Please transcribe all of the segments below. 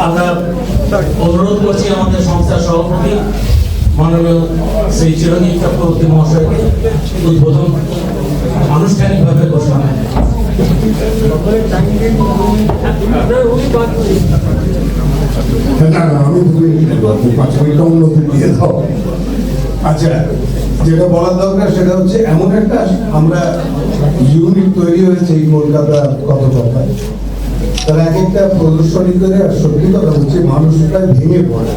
আমরা অনুরোধ করছি আমাদের সংস্থার সভাপতি মাননীয় শ্রী চিরঞ্জীব চক্রবর্তী মহাশয়কে উদ্বোধন আনুষ্ঠানিকভাবে ঘোষণা করেন। আচ্ছা, যেটা বলার দরকার সেটা হচ্ছে এমন একটা আমরা ইউনিট তৈরি হয়েছে এই কলকাতা কতটায়, তারা এক একটা প্রদর্শনী করে। আর সত্যি কথা হচ্ছে মানুষটা ভেঙে পড়ে।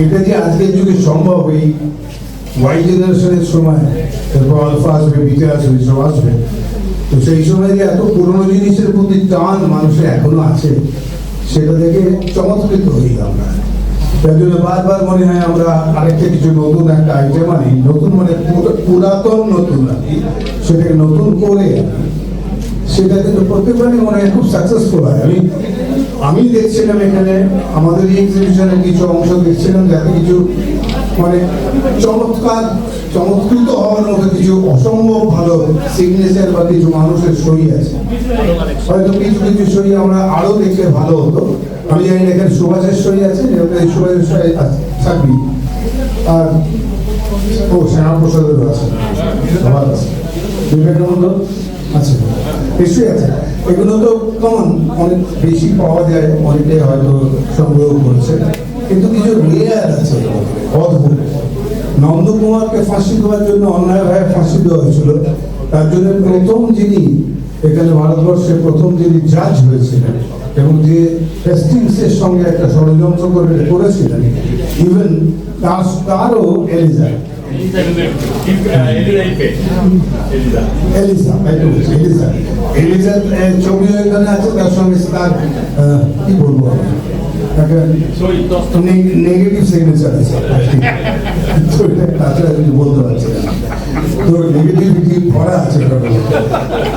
এটা যে আজকের যুগে সম্ভব, এই ওয়াই জেনারেশনের সময়, তারপর আলফা আসবে, বিটা আসবে, সব আসবে, তো সেই সময় যে এত পুরোনো জিনিসের প্রতি টান মানুষের এখনো আছে, সেটা দেখে চমৎকৃত হই আমরা। তার জন্য বারবার মনে হয় আমরা আরেকটা কিছু নতুন একটা আইটেম আনি, নতুন মানে পুরাতন নতুন আনি, সেটাকে নতুন করে আনি। সেটা কিন্তু প্রত্যেকবারই মনে হয় খুব সাকসেসফুল হয়। আমি দেখছিলাম এখানে আমাদের এই এক্সিবিশনের কিছু অংশ দেখছিলাম, যাতে কিছু মানে চমৎকৃত হওয়ার মতো কিছু অসম্ভব ভালো সিগনেচার বা কিছু মানুষের সই আছে। হয়তো কিছু কিছু সই আমরা আরো দেখলে ভালো হতো। আমি জানি এখানে সুভাষের সই আছে, সুভাষের সই থাকবি, আর ও শ্যামাপ্রসাদেরও আছে, সবার আছে, বিবেকানন্দ আছে, নিশ্চয়ই আছে। এগুলো তো কমন, অনেক বেশি পাওয়া যায়, অনেকে হয়তো সংগ্রহ করছে, কিন্তু কিছু রেয়ার আছে অদ্ভুত। নন্দকুমারকে ফাঁসি দেওয়ার জন্য অন্যায়ভাবে ফাঁসি দেওয়া হয়েছিল। তার জন্য প্রথম যিনি এখানে ভারতবর্ষে প্রথম যিনি জাজ হয়েছিলেন এবং যে হেস্টিংসের সঙ্গে একটা ষড়যন্ত্র করেছিলেন, ইভেন তারও এলিজা ছবি এখানে আছে। তার সঙ্গে তার কি বলবো, নেগেটিভ সিগনেচার আছে, বলতে পারছি না, তো নেগেটিভিটি ভরা আছে।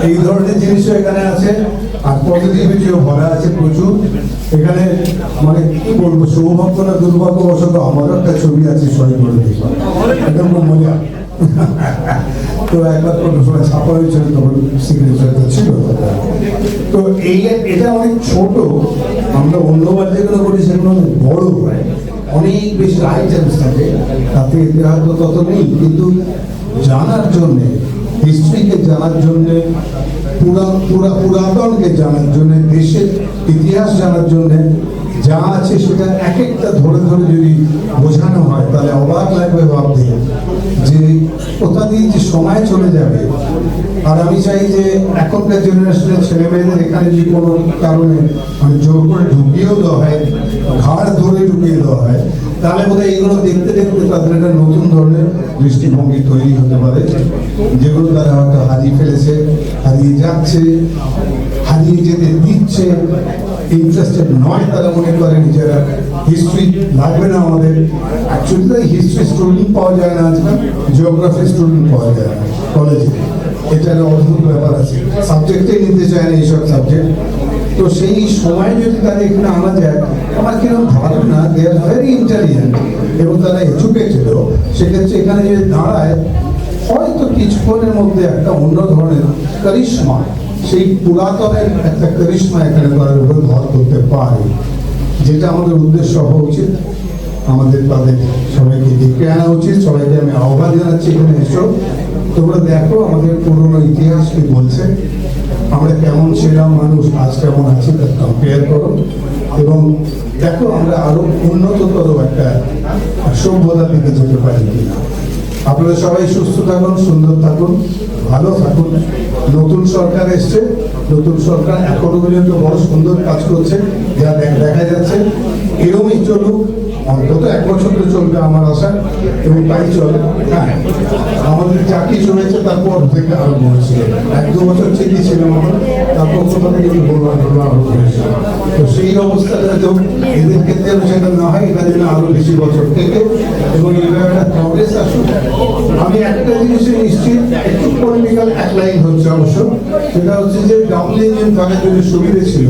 এই ধরনের জিনিসও এখানে আছে, আর পজিটিভিটিও ভরা আছে প্রচুর এখানে। মানে কি বলবো, সৌভাগ্য না দুর্ভাগ্যবশত আমারও একটা ছবি আছে, সই করে দেখলাম, একদম খুব মজা। তো একবার কোনো সময় ছাপা হয়েছিল, তখন সিগনেচারটা ছিল। তো এটা অনেক ছোট, আমরা অন্যবার যেগুলো করি সেগুলো অনেক বড় হয়, অনেক বেশি আইটেমস থাকে, তাতে হয়তো তত নেই। কিন্তু জানার জন্যে, হিস্ট্রিকে জানার জন্যে, পুরাতনকে জানার জন্যে, দেশের ইতিহাস জানার জন্যে যা আছে সেটা এক একটা ধরে ধরে যদি বোঝানো হয়, তাহলে অবাক লাগবে ভাবতে যে কোথা দিয়ে যে সময় চলে যাবে। আর আমি চাই যে এখনকার জেনারেশনের ছেলে মেয়েদের এখানে যদি কোনো কারণে মানে জোর করে ঢুকিয়েও দেওয়া হয়, ঘাড় ধরে ঢুকিয়ে দেওয়া হয়, তাহলে বোধহয় এইগুলো দেখতে দেখতে তাদের একটা নতুন ধরনের দৃষ্টিভঙ্গি তৈরি হতে পারে, যেগুলো তারা হয়তো হারিয়ে ফেলেছে, হারিয়ে যাচ্ছে, হারিয়ে যেতে দিচ্ছে, ইন্টারেস্টেড নয়। তারা মনে করে নিজেরা হিস্ট্রি লাগবে না আমাদের। অ্যাকচুয়ালি তাই হিস্ট্রি স্টুডেন্ট পাওয়া যায় না আজকাল, জিওগ্রাফি স্টুডেন্ট পাওয়া যায় না কলেজে। এটা একটা অদ্ভুত ব্যাপার আছে, সাবজেক্টেই নিতে চায় না এইসব সাবজেক্ট। তো সেই সময় যদি তারা এখানে আনা যায়, আমার কিরকম ধারণা দে আর ভেরি ইন্টেলিজেন্ট এবং তারা এডুকেটেডও, সেক্ষেত্রে এখানে যদি দাঁড়ায় হয়তো কিছুক্ষণের মধ্যে একটা অন্য ধরনের কারিশমা, সেই পুরাতনের একটা কারিশমা এখানে তাদের উপর ভর করতে পারে, যেটা আমাদের উদ্দেশ্য হওয়া উচিত। আমাদের তাদের সবাইকে ডেকে আনা উচিত। সবাইকে আমি আহ্বান জানাচ্ছি, এখানে এসো, তোমরা দেখো আমাদের পুরনো ইতিহাস কি বলছে, আমরা কেমন ছিলাম মানুষ, আজ কেমন আছি তার কম্পেয়ার করো, এবং দেখো আমরা আরো উন্নততর একটা সভ্যতা থেকে যেতে পারি কিনা। আপনারা সবাই সুস্থ থাকুন, সুন্দর থাকুন, ভালো থাকুন। নতুন সরকার এসছে, নতুন সরকার এখনো পর্যন্ত বড় সুন্দর কাজ করছে, যা দেখা যাচ্ছে। এরকমই চলুক, অন্তত 1 বছর তো চলবে আমার আশা, এবং তাই চলে। হ্যাঁ, আমাদের চাকরি চলেছে, তারপর থেকে আরম্ভ হয়েছিল, 1-2 বছর ঠিকই ছিল আমার, তারপর কোথা থেকে আরম্ভ হয়েছিল। তো সেই অবস্থাটা তো এদের ক্ষেত্রে সেটা না হয়, এটা যেন আরো বেশি বছর থেকে এবং এইভাবে একটা প্রগ্রেস আসুক। আমি একটা জিনিসে নিশ্চিত, একটু পলিটিক্যাল এক লাইন হচ্ছে অবশ্য, সেটা হচ্ছে যে ডাবল ইঞ্জিন থাকার জন্য সুবিধে ছিল।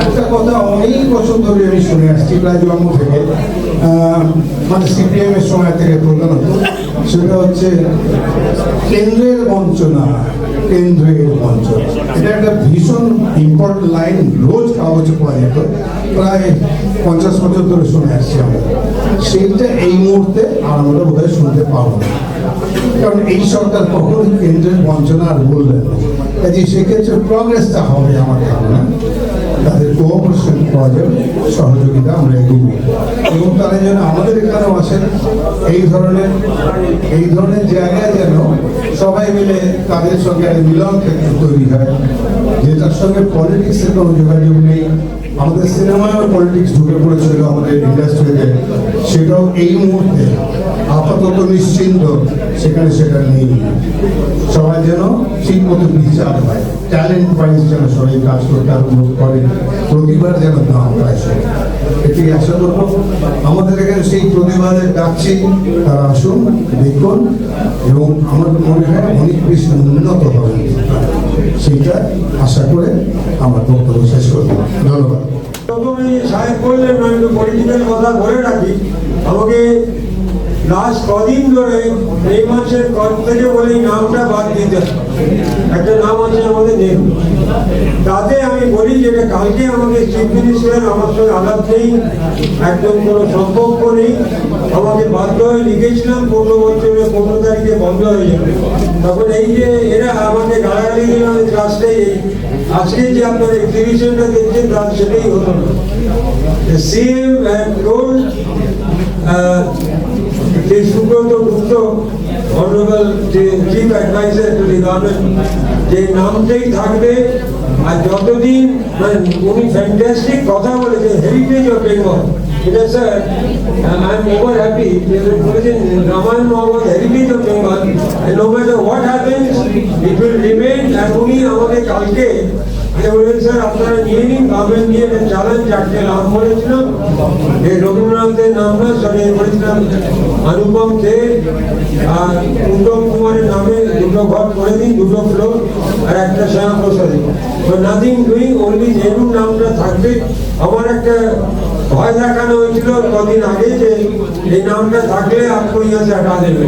একটা কথা অনেক বছর ধরে আমি শুনে আসছি, প্রায় জন্ম থেকে, মানে সিপিএম এর সময় থেকে প্রধানত, সেটা হচ্ছে কেন্দ্রের বঞ্চনা, কেন্দ্রের বঞ্চনা। এটা একটা ভীষণ ইম্পর্টেন্ট লাইন, রোজ কাগজে পাওয়া যেত, প্রায় 50 বছর ধরে শুনে আসছি আমরা। সেইটা এই মুহূর্তে আর আমরা বোধহয় শুনতে পাবো না, কারণ এই সরকার কখনোই কেন্দ্রের বঞ্চনা আর বললেন না। কাজে সেক্ষেত্রে প্রগ্রেসটা হবে আমার ধারণা, তাদের কোঅপারেশন পাওয়া যাবে, সহযোগিতা আমরা এগিয়ে, এবং তারা যেন আমাদের এখানেও আসেন। এই ধরনের জায়গায় যেন সবাই মিলে তাদের সঙ্গে মিলন ক্ষেত্র তৈরি হয়, যেটার সঙ্গে পলিটিক্সের কোনো যোগাযোগ নেই। আমাদের সিনেমায়ও পলিটিক্স ঢুকে পড়েছিল আমাদের ইন্ডাস্ট্রিতে, সেটাও এই মুহূর্তে আপাতত নিশ্চিন্ত, সেখানে সেটা নেই। সবাই যেন ঠিক মতো বিচার হয়, ট্যালেন্ট ওয়াইজ যেন সবাই কাজ করতে আরম্ভ করে, প্রতিবার যেন দাম পায়। এটি আশা করবো আমাদের এখানে সেই প্রতিবাদের ডাকছি, তারা আসুন, দেখুন, এবং আমার মনে হয় অনেক বেশি উন্নত হবে, সেইটা আশা করে আমার বক্তব্য শেষ করব। ধন্যবাদ। প্রথমেই সাহেব বললেন, আমি একটু পলিটিক্যাল কথা বলে রাখি। আমাকে লাস্ট কদিন ধরে এই মাসের কর থেকে বলে নামটা বাদ দিতে, একটা নাম আছে আমাদের নেই, তাতে আমি বলি যেটা কালকে আমাকে চিফ মিনিস্টার আমার সঙ্গে আলাপ নেই, একদম কোনো সম্পর্ক নেই, আমাকে বাধ্য হয়ে লিখেছিলাম 15 বছরে 15 তারিখে বন্ধ হয়ে যাবে। তখন এই যে এরা আমাকে গালাগালি দিল, আমি ক্লাসটাই আজকে যে আপনার এক্সিবিশনটা দেখছেন তার সেটাই হতো না। সিএম টোল্ড যে Subrata Gupta, honourable chief adviser to the government, যে নামটাই থাকবে। আর যতদিন উনি ফ্যান্টাস্টিক কথা বলেছেন, হেরিটেজ অফ বেঙ্গল, এটা sir I am over happy বলেছেন, Ramayana Mahabharata heritage of Bengal, no matter what happens it will remain. আর উনি আমাকে কালকে বলেন, স্যার আপনারা নিয়ে নিন, গভর্নমেন্ট নিয়ে চালান। 4টে নাম বলেছিলাম, এই রবীন্দ্রনাথের নাম না, সরি বলেছিলাম অনুপম খের আর উত্তম কুমারের নামে 2টো ঘর করে দিন, 2টো ফ্লোর, আর একটা শ্যামাপ্রসাদী। নাথিং ডুইং, ওনলি নেহরুর নামটা থাকবে। আমার একটা ভয় দেখানো হয়েছিল কদিন আগে যে এই নামটা থাকলে আপনি ইয়াতে হটা দেবে,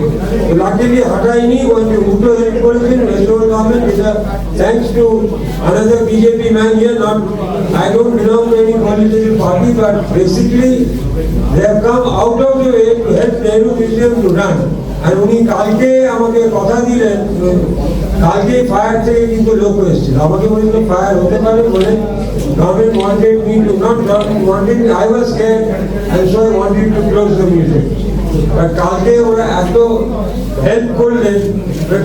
লাকিলি হটাইনি। ওই যে উল্টো হেল্প করেছেন বেঙ্গল গভর্নমেন্ট, এটা thanks to another BJP man here. Not, I don't belong to any political party, but basically they have come out of the way to help Nehru Museum to run. আর উনি কালকে আমাকে কথা দিলেন, কালকে fire থেকে কিন্তু লোক এসেছিল, আমাকে বলছিল ফায়ার হতে পারে বলে, government wanted me to not wanted, I was scared and so I wanted to close the museum. আর কালকে ওরা এত হেল্প করলেন,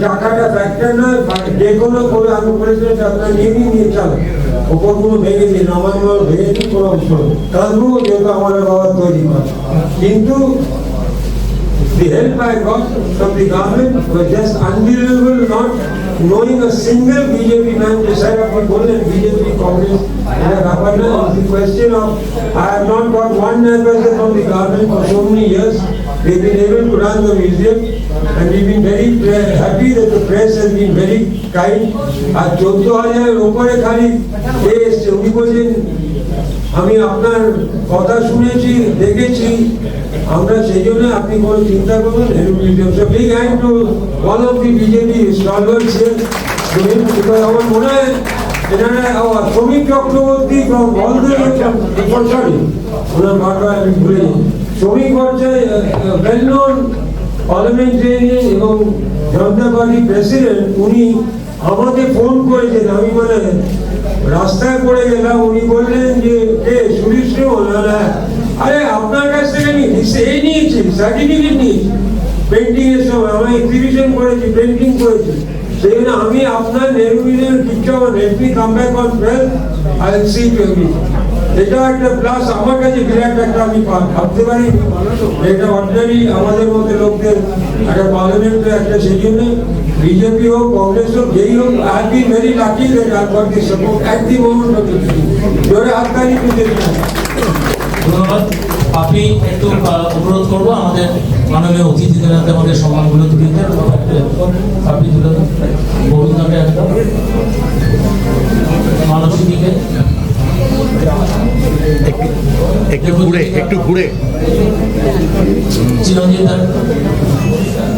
টাকাটা ফ্যাক্টর নয়, যে কোনো করে আমি বলেছিলাম আপনারা নিয়ে চালান, ওপরগুলো ভেঙে দিন, আমার ভেঙে দিন, কোনো অংশ কালবো, যেহেতু আমার বাবা তৈরি করে। কিন্তু the help I got from the government was just unbelievable, not knowing a single BJP man beside of what Golden BJP Congress in a Rapana. The question of, I have not got one advisor from the government for so many years. They've been able to run the museum, and we've been very happy that the press has been very kind. আর 14,000 উপরে খালি এসছে, উনি বলছেন আমি আপনার কথা শুনেছি, দেখেছি, আমরা সেই জন্য আপনি কোনো চিন্তা করবেন। Big hand to all of the BJP stalwarts here. আমার মনে হয় এখানে Shramik Chakraborty from all the sorry ওনার বারবার আমি ভুলে যাই, শ্রমিক পর্যায়ে ওয়েল নোন পার্লামেন্টেরিয়ান এবং জনতা পার্টি প্রেসিডেন্ট, উনি আমাকে ফোন করেছেন। আমি মানে রাস্তায় পড়ে গেলাম, উনি বললেন যে সুরেশ না, আরে আপনার কাছ থেকে নিয়েছি, সার্টিফিকেট নিয়েছি পেন্টিং এর সময়, আমি এক্সিবিশন করেছি, পেন্টিং করেছি, সেই জন্য আমি আপনার নেহরু মিউজিয়াম কিচ্ছু আমার let me come back on 12 I will see you every. এটা একটা প্লাস আমার কাছে বিরাট একটা, আমি ভাবতে পারি এটা অর্ডিনারি আমাদের মধ্যে লোকদের একটা পার্লামেন্টে একটা, সেই জন্য বিজেপি হোক কংগ্রেস হোক যেই হোক, I have been very lucky that I got this support at the moment of the জোরে হাততালি দিতে। ধন্যবাদ। আপনি একটু অনুরোধ করবো আমাদের মাননীয় অতিথিদের হাতে আমাদের সম্মানগুলো তুলে দিতে, আপনি তুলে গোবিন্দকে একদম মানসিক দিকে একটু ঘুরে চিরঞ্জিত দার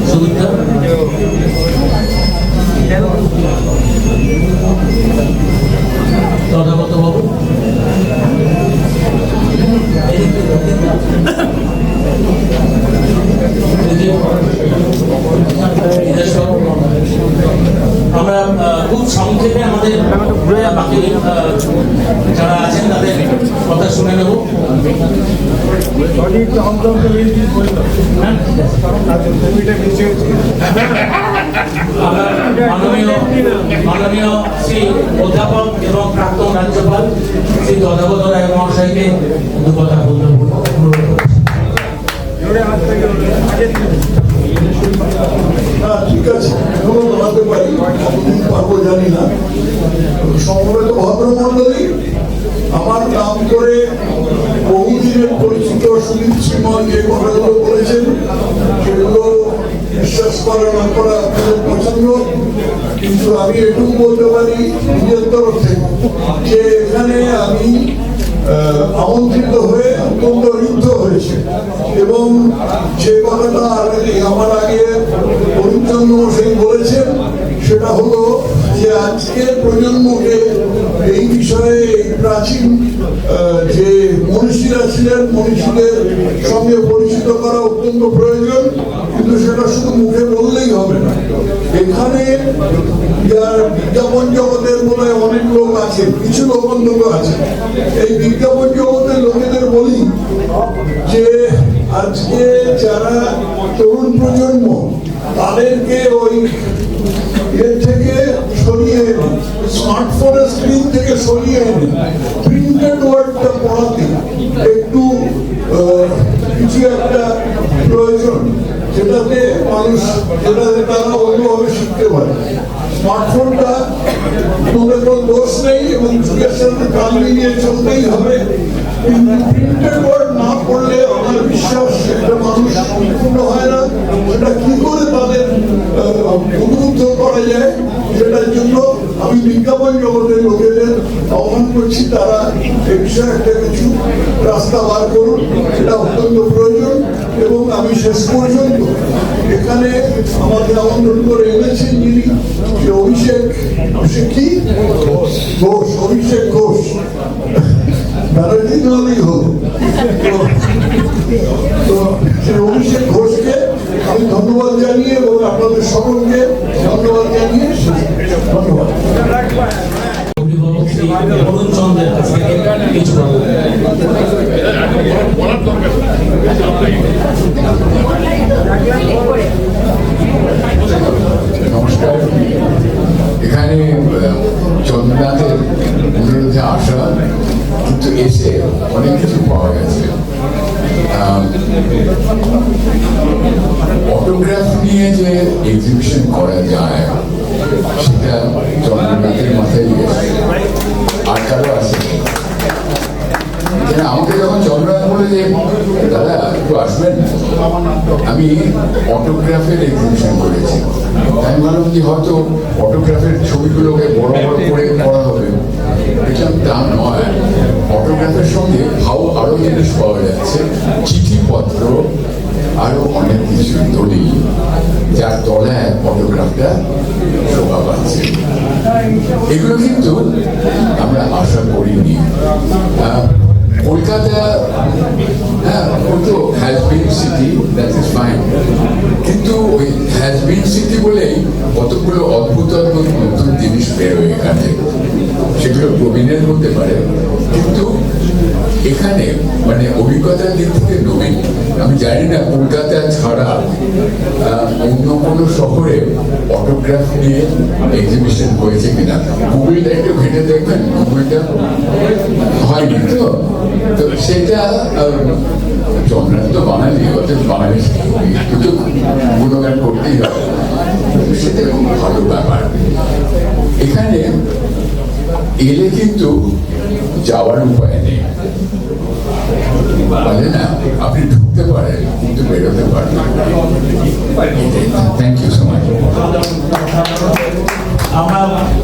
সুদীপ্তা তথাগত বাবু আমরা খুব সংক্ষেপে আমাদের বাকি যারা আছেন তাদের কথা শুনে নেব। মাননীয় শ্রী অধ্যাপক এবং প্রাক্তন রাজ্যপাল শ্রী তথাগত রায় মহাশয়কে দু কথা বলতে অনুরোধ করছি। ঠিক আছে, এখনো বলাতে পারি, কতদিন পারবো জানি না। সমবেত ভদ্রমন্ডলী, আমার নাম করে বহুদিনের পরিচিত সুনীল শ্রীমল যে কথাগুলো বলেছেন সেগুলো বিশ্বাস করা না করা আপনাদের পছন্দ, কিন্তু আমি এটুকু বলতে পারি নিজের তরফ থেকে যে এখানে আমি আমন্ত্রিত হয়ে অত্যন্ত ঋদ্ধ হয়েছে এবং যে কথাটা আমার আগে অরিন্দম মশাই বলেছেন সেটা হলো যে আজকের প্রজন্মকে এই বিষয়ে এই প্রাচীন যে মনীষীরা ছিলেন মনীষীদের সঙ্গে পরিচিত করা অত্যন্ত প্রয়োজন, কিন্তু সেটা শুধু মুখে বললেই হবে না। এখানে যার বিজ্ঞাপন জগতের মনে অনেক লোক আছেন, কিছু লোক অন্তত আছে, এই বিজ্ঞাপন জগতের লোকেদের বলি যে আজকে যারা তরুণ প্রজন্ম তাদেরকে ওই এর থেকে সরিয়ে এনে স্মার্টফোনের স্ক্রিন থেকে সরিয়ে এনে প্রিন্টেড ওয়ার্ডটা পড়াতে একটু কিছু একটা প্রয়োজন, যেটাতে মানুষ যেটাতে তারা অন্যভাবে শিখতে পারে। স্মার্টফোনটা তোমাদের কোনো দোষ নেই এবং যুগের সাথে তাল মিলিয়ে চলতেই হবে, কিন্তু প্রিন্টেড ওয়ার্ড না পড়লে আমার বিশ্বাস একটা মানুষ সম্পূর্ণ হয় না। সেটা কি করে তাদের উদ্বুদ্ধ করা যায় সেটার জন্য আমি বিজ্ঞাপন জগতের লোকেদের আহ্বান করছি, তারা এ বিষয়ে একটা কিছু রাস্তা বার করুন, সেটা অত্যন্ত প্রয়োজন। এবং আমি শেষ পর্যন্ত এখানে আমাকে আমন্ত্রণ করে এনেছেন যিনি, যে অভিষেক ঘোষ ব্যানার্জি হলেই হলো, তো সেই অভিষেক ঘোষকে আমি ধন্যবাদ জানিয়ে এবং আপনাদের সকলকে ধন্যবাদ জানিয়ে ধন্যবাদ। অভিভাবক শ্রী অরুণ চন্দ্রের কাছ থেকে কিছু নমস্কার। এখানে চন্দ্রনাথের অনুরোধে আসা, কিন্তু এসে অনেক কিছু পাওয়া গেছে। অটোগ্রাফ নিয়ে যে এক্সিবিশন করা যায় সেটা চন্দ্রনাথের মাথায় গেছে, আর কারো আছে। আমাকে যখন চন্দ্রনাথ বলে যে দাদা একটু আসবেন, আমি অটোগ্রাফের এক্সিবিশন করেছি, আমি ভাবলাম যে হয়তো অটোগ্রাফের ছবিগুলোকে বড় বড় করে করা হবে, দেখলাম তা নয়। অটোগ্রাফের সঙ্গে আরো জিনিস পাওয়া যাচ্ছে, চিঠিপত্র, আরো অনেক কিছু দলিল, যার তলায় ফটোগ্রাফটা শোভা পাচ্ছে। এগুলো কিন্তু আমরা আশা করিনি। Kolkata has been city, that is fine, কিন্তু ওই হ্যাজ বিন সিটি বলেই কতগুলো অদ্ভুত অদ্ভুত নতুন জিনিস বেরোয় এখানে, সেগুলো প্রবীণের হতে পারে, কিন্তু এখানে মানে অভিজ্ঞতার দিক থেকে নবীন। আমি জানি না কলকাতা ছাড়া অন্য কোনো শহরে অটোগ্রাফ নিয়ে এক্সিবিশন হয়েছে কিনা। গুগলটা একটু ঘেটে দেখবেন, গুগলটা হয়নি তো সেটা চন্দ্রনাথ তো বাঙালি, অর্থাৎ বাঙালি একটু তো গুণগান করতেই হবে, সেটা খুব ভালো ব্যাপার। এখানে এলে কিন্তু যাওয়ার উপায় নেই, বলে না আপনি ঢুকতে পারেন কিন্তু বেরোতে পারেন। Thank you so much. আমরা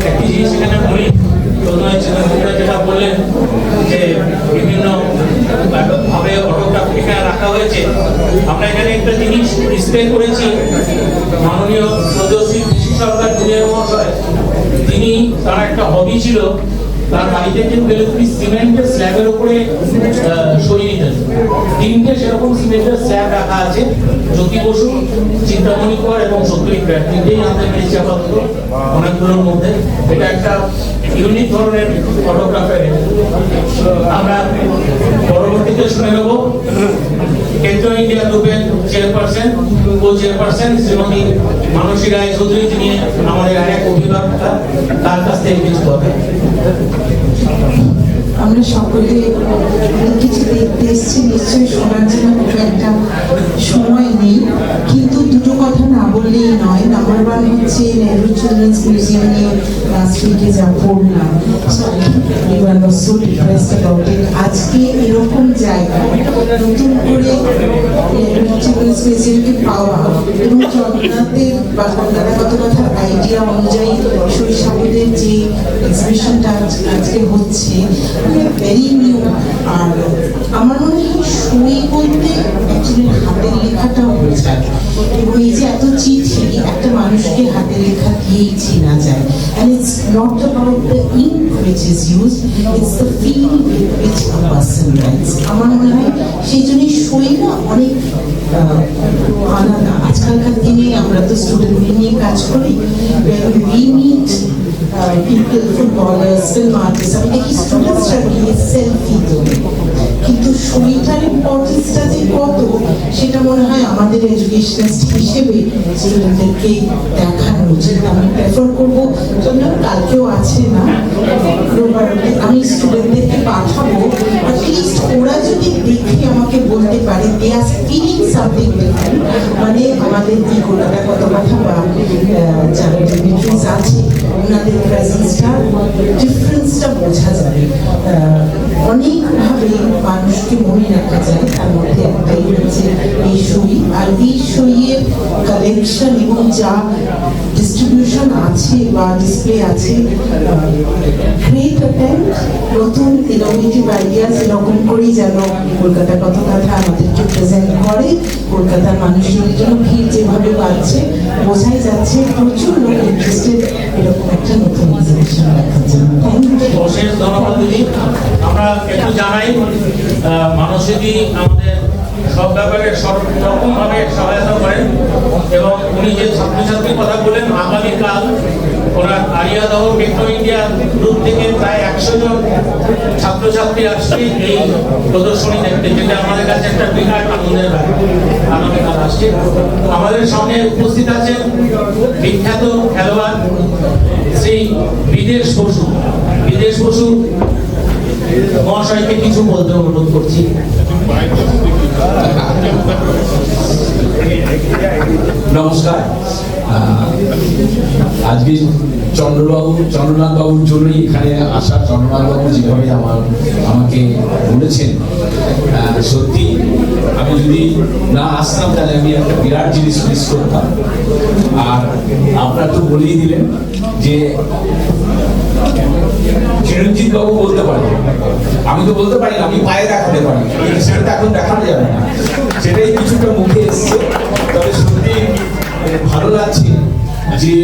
একটি জিনিস এখানে বলি, যেটা বললেন যে বিভিন্ন হয়েছে। আমরা এখানে একটা জিনিস ডিসপ্লে করেছি, মাননীয় সদস্য কৃষি সরকার জুনিয়র মহাশয়, তিনি তার একটা হবি ছিল, তার বাড়িতে কিন্তু সিমেন্টের স্ল্যাবের উপরে সই নিতেন। 3টে সেরকম সিমেন্টের স্ল্যাব রাখা আছে, জ্যোতি বসু, চিন্তামণি কর এবং সত্যি প্রায় 3টেই আমাদের পেয়েছি আপাতত অনেকগুলোর মধ্যে। এটা একটা ইউনিক ধরনের ফটোগ্রাফার। আমরা পরবর্তীতে শুনে নেব কেন্দ্র ইন্ডিয়া গ্রুপের চেয়ারপারসন ও চেয়ারপারসন শ্রীমতী মানসী রায় চৌধুরী, যিনি আমাদের আরেক অভিভাবক, তার কাছ থেকে কিছু কথা। আমরা সকলে কিছু দেখতে এসেছি, নিশ্চয়ই শোনার জন্য খুব একটা সময় নেই, কিন্তু দুটো কথা না বললেই নয়। নাম্বার 1 হচ্ছে নেহরু চিলড্রেন্স মিউজিয়াম নিয়ে লাস্ট উইকে যা পড়লাম, আজকে এরকম জায়গায় নতুন করে নেহরু চিলড্রেন্স মিউজিয়ামকে পাওয়া এবং চন্দ্রনাথের বা কলকাতা কথার আইডিয়া অনুযায়ী শৈশবদের যে এক্সিবিশনটা আজকে হচ্ছে ভেরি নিউ। আর আমার মনে হয় সই বলতে অ্যাকচুয়ালি হাতের লেখাটাও বোঝায়, এবং এই যে এত চিঠি একটা মানুষকে হাতের লেখা দিয়েই চেনা যায়। And it's not about the ink which is used, it's the feel with which a person writes. আমার মনে হয় সেই জন্যই সই না অনেক আলাদা। আজকালকার দিনে আমরা তো স্টুডেন্টদের নিয়ে কাজ করি, we meet people, footballers, film artists, আমি দেখি স্টুডেন্টসরা গিয়ে সেলফি তোলে, কিন্তু সইটার ইম্পর্টেন্সটা যে কত সেটা মনে হয় আমাদের এডুকেশনিস্ট হিসেবে স্টুডেন্টদেরকে দেখানো উচিত। আমি প্রেফার করবো, চলুন কালকেও আছে না, আমি স্টুডেন্টদেরকে পাঠাবো, অ্যাটলিস্ট ওরা যদি দেখে আমাকে বলতে পারে দে আর ফিলিং সামথিং ডিফারেন্ট, মানে আমাদের কি কলকাতা কত কথা বা যারা ডিগনিটারিজ আছে ওনাদের প্রেজেন্সটা, ডিফারেন্সটা বোঝা যাবে। অনেকভাবে মানুষকে মনে রাখা যায়, তার মধ্যে একটাই হচ্ছে এই সই। আর এই সইয়ের কালেকশন এবং যা ডিস্ট্রিবিউশন আছে বা ডিসপ্লে আছে, গ্রেট অ্যাটেম্প্ট, নতুন ইনোভেটিভ আইডিয়াস এরকম করেই যেন কলকাতা কথা আমাদেরকে প্রেজেন্ট করে। কলকাতার মানুষজনের জন্য ভিড় যেভাবে বাড়ছে, বোঝাই যাচ্ছে প্রচুর লোক ইন্টারেস্টেড এরকম একটা নতুন এক্সিবিশন দেখার জন্য। Thank you. অশেষ ধন্যবাদ দিদি। আমরা একটু জানাই, মানসীদি আমাদের সব ব্যাপারে সব রকম ভাবে সহায়তা করেন, এবং উনি যে ছাত্রছাত্রীর কথা বলেন, আগামীকাল ওনার আরিয়াদহ কেন্দ্র ইন্ডিয়া গ্রুপ থেকে প্রায় 100 জন ছাত্রছাত্রী আসছে এই প্রদর্শনী দেখতে, যেটা আমাদের কাছে একটা বিরাট আনন্দের ব্যাপার। আগামীকাল আসছে। আমাদের সামনে উপস্থিত আছেন বিখ্যাত খেলোয়াড় শ্রী বিদেশ বসু। বিদেশ বসু মহাশয়কে কিছু বলতে অনুরোধ করছি। নমস্কার। আজকে চন্দ্রনাথ বাবুর জন্যই এখানে আসা। চন্দ্রনাথ বাবু যেভাবে আমাকে বলেছেন, সত্যি আমি যদি না আসতাম তাহলে আমি একটা বিরাট জিনিস মিস করতাম। আর আপনারা তো বলেই দিলেন যে চিরঞ্জিত বাবু বলতে পারে, আমি তো বলতে পারি না, আমি পায়ে দেখাতে পারি, সেটা তো এখন দেখানো যাবে না, সেটাই কিছুটা মুখে এসছে। তবে সত্যি ভালো লাগছে যে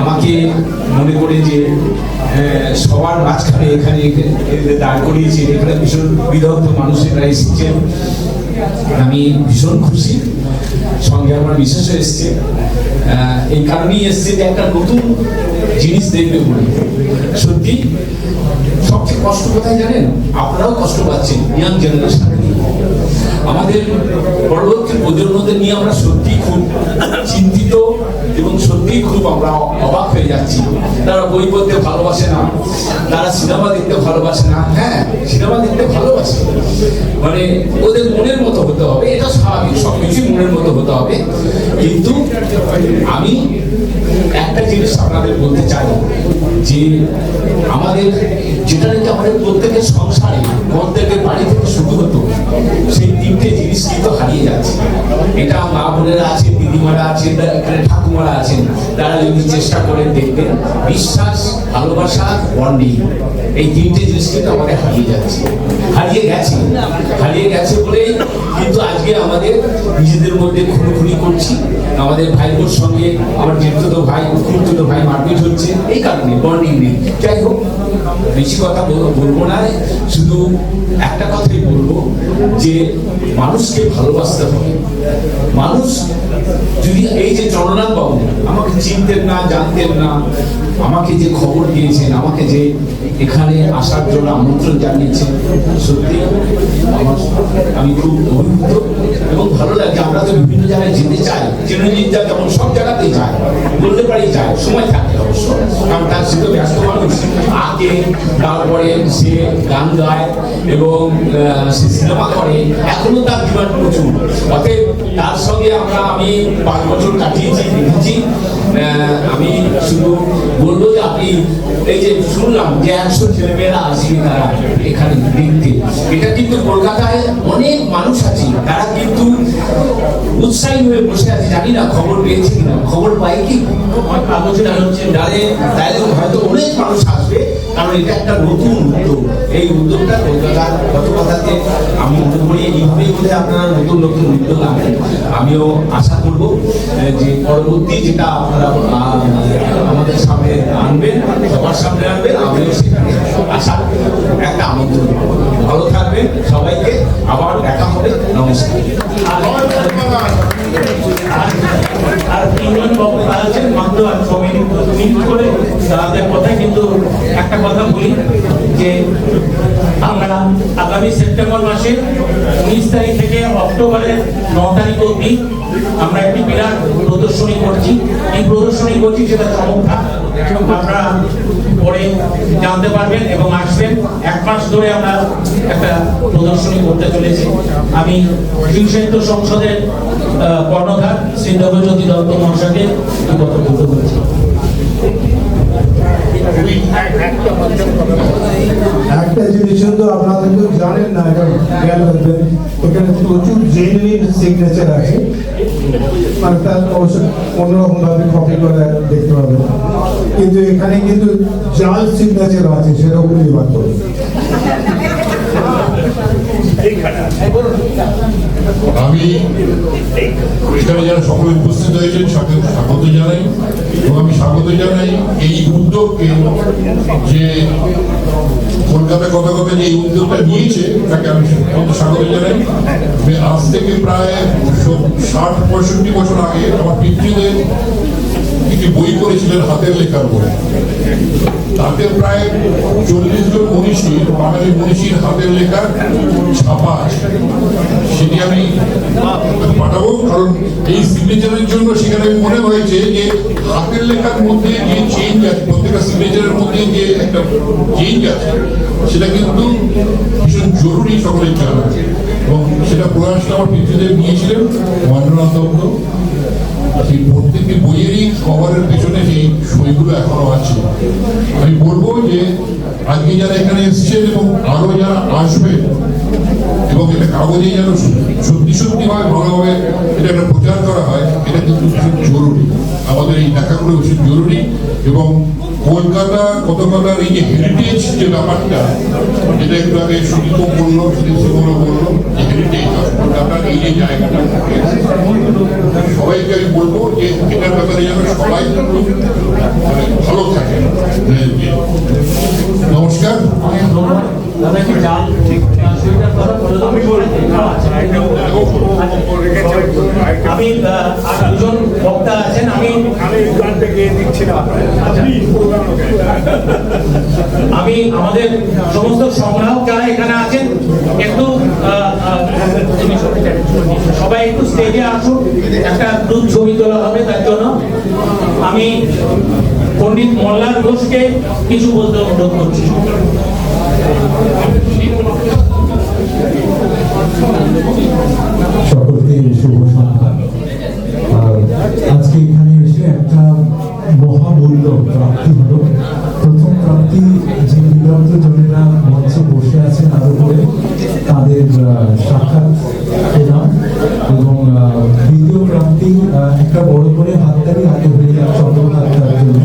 আমাকে মনে করে যে সবার মাঝখানে এখানে দাঁড় করিয়েছে। এখানে ভীষণ বিদগ্ধ মানুষেরা এসেছেন, আমি ভীষণ খুশি। সঙ্গে আমার বিশেষ এসছে, এই কারণেই এসছে যে একটা নতুন জিনিস দেখবে বলে। সত্যি সবচেয়ে কষ্ট কোথায় জানেন? আপনারাও কষ্ট পাচ্ছেন ইয়াং জেনারেশন। আমাদের পরবর্তী প্রজন্মদের নিয়ে আমরা সত্যি খুব চিন্তিত এবং সত্যি খুব আমরা অবাক হয়ে যাচ্ছি। তারা বই পড়তে ভালোবাসে না, তারা সিনেমা দেখতে ভালোবাসে না। হ্যাঁ, সিনেমা দেখতে ভালোবাসে, মানে ওদের মনের মতো হতে হবে, এটা স্বাভাবিক, সবকিছুই মনের মতো হতে হবে। কিন্তু আমি একটা জিনিস আপনাদের বলতে চাই যে আমাদের যেটা নাকি আমাদের প্রত্যেকের সংসারে, প্রত্যেকের বাড়ি থেকে শুরু হতো, সেই 3টে জিনিস কিন্তু হারিয়ে যাচ্ছে। এটা মা বোনেরা আছেন, দিদিমারা আছেন, ঠাকুমারা আছেন, তারা যদি চেষ্টা করে দেখবেন, বিশ্বাস, ভালোবাসা, বন্ডিং, এই 3টে জিনিস কিন্তু আমাদের হারিয়ে যাচ্ছে, হারিয়ে গেছে বলেই কিন্তু আমাদের নিজেদের মধ্যে খুনোখুনি করছি, আমাদের ভাই বোর সঙ্গে আমার জেঠতো ভাই খুঁড়তো ভাই মারপিট হচ্ছে, এই কারণে বন্ডিং নেই। যাই হোক, বেশি কথা বলবো না, শুধু একটা কথাই বলবো যে মানুষকে ভালোবাসতে হবে। মানুষ যদি এই যে চন্দ্রনাথ বাবু আমাকে চিনতেন না, জানতেন না, আমাকে যে খবর দিয়েছেন, আমাকে যে এখানে আসার জন্য আমন্ত্রণ জানিয়েছেন, সত্যি আমি খুব অভিভূত এবং ভালো লাগে। আমরা তো বিভিন্ন জায়গায় যেতে চাই, চিরঞ্জিতদা যেমন সব জায়গাতেই যায়, বলতে পারি যায়, সময় থাকে অবশ্য, কারণ তার সে তো ব্যস্ত মানুষ, আগে তারপরে সে গান গায় এবং সে সিনেমা করে, এখনো তার ডিমান্ড প্রচুর। অতএব তার সঙ্গে আমি 5 বছর কাটিয়েছি, দেখেছি। আমি শুধু বলবো যে আপনি এই যে শুনলাম যে 100 ছেলেমেয়েরা আসবে তারা এখানে দেখতে, এটা কিন্তু কলকাতায় অনেক মানুষ আছে, তারা কিন্তু উৎসাহী হয়ে বসে আছে। জানি না খবর পেয়েছে কিনা, খবর পাই কি কাগজে হচ্ছে ডালে, তাহলে হয়তো অনেক মানুষ আসবে, কারণ এটা একটা নতুন উদ্যোগ। এই উদ্যোগটা কলকাতার কথাতে আমি মনে করি এইভাবেই বলে আপনারা নতুন নতুন উদ্যোগ আনেন। আমিও আশা করব যে পরবর্তী যেটা আপনারা আমাদের সামনে আনবেন, সবার সামনে আনবেন, আমিও সেখানে আসার একটা আমন্ত্রণ। ভালো থাকবেন, সবাইকে আবার দেখা হবে, নমস্কার। আর 3 জন বক্তা আছেন, মাত্র 6 মিনিট করে তাদের কথা। কিন্তু একটা কথা বলি যে আমরা আগামী সেপ্টেম্বর মাসের 19 তারিখ থেকে অক্টোবরের 9 তারিখ অবধি আমরা একটি বিরাট প্রদর্শনী করছি। এই প্রদর্শনী করছি সেটা চমৎকার, আপনারা পরে জানতে পারবেন এবং আসবেন। 1 মাস ধরে আমরা একটা প্রদর্শনী করতে চলেছি। আমি শিশু সাহিত্য সংসদের কর্ণধার শ্রী দেবজ্যোতি দত্ত মহাশয়কে কথা বলতে বলেছি। একটা জিনিস তো আপনারা কেউ জানেন না, এটা খেয়াল রাখবেন, এখানে প্রচুর জেনুইন সিগনেচার আছে, মানে তার অবশ্য অন্যরকম ভাবে কপি করে দেখতে পাবেন, কিন্তু এখানে কিন্তু জাল সিগনেচার আছে, সেরকমই মাত্র। আমি এখানে যারা সকলে উপস্থিত হয়েছেন স্বাগত জানাই, এবং আমি স্বাগত জানাই এই উদ্যোগকে, যে কলকাতা কথা যে এই উদ্যোগটা নিয়েছে তাকে আমি স্বাগত জানাই। আজ থেকে প্রায় 60-65 বছর আগে আমার পিতৃদেব একটি বই করেছিলেন হাতের লেখার বই, তাতে প্রায় 40 জন মনীষী, বাঙালি মনীষীর হাতের লেখার ছাপা আছে। সেটি আমি পাঠাবো, কারণ এই সিগনেচারের জন্য সেখানে মনে হয়েছে যে হাতের লেখার মধ্যে যে চেঞ্জ আছে, প্রত্যেকটা সিগনেচারের মধ্যে যে একটা চেঞ্জ আছে, সেটা কিন্তু ভীষণ জরুরি সকলের জানা, এবং সেটা প্রয়াসটা আমার পিতৃদেব নিয়েছিলেন, মহেন্দ্রনাথ দত্ত। সেই প্রত্যেকটি বইয়েরই কভারের পেছনে সেই সইগুলো এখনো আছে। আমি বলবো যে আজকে যারা এখানে এসছেন এবং আরো যারা আসবেন, এবং এটা কাগজে যেন সত্যি ভাবে ভালোভাবে এটা একটা প্রচার করা হয়, এটা কিন্তু ভীষণ জরুরি। আমাদের এই দেখাগুলো ভীষণ জরুরি, এবং কলকাতার এই যে হেরিটেজ যে ব্যাপারটা, যেটা একটু আগে সুদীপ বললো, যে হেরিটেজ কলকাতার এই যে জায়গাটা, সবাইকে আমি বলবো যে এটার ব্যাপারে যেন সবাই ভালো থাকে। নমস্কার। আমি দুজন বক্তা আছেন, আমি আমাদের সমস্ত সংগ্রাহক যারা এখানে আছেন, একটু সবাই একটু স্টেজে আসুন, একটা গ্রুপ ছবি তোলা হবে। তার জন্য আমি পণ্ডিত মল্লার ঘোষকে কিছু বলতে অনুরোধ করছি। সকলকে শুভ সন্ধ্যা। আজকে এখানে এসে একটা মহামূল্য প্রাপ্তি হলো। প্রথম প্রাপ্তি, যে বিরক্ত জনেরা মঞ্চে বসে আছেন আরো করে, তাদের সাক্ষাৎ পেলাম, এবং দ্বিতীয় প্রাপ্তি একটা বড় করে হাততালি আগে হয়ে যায় চন্দ্রনাথ দার জন্য।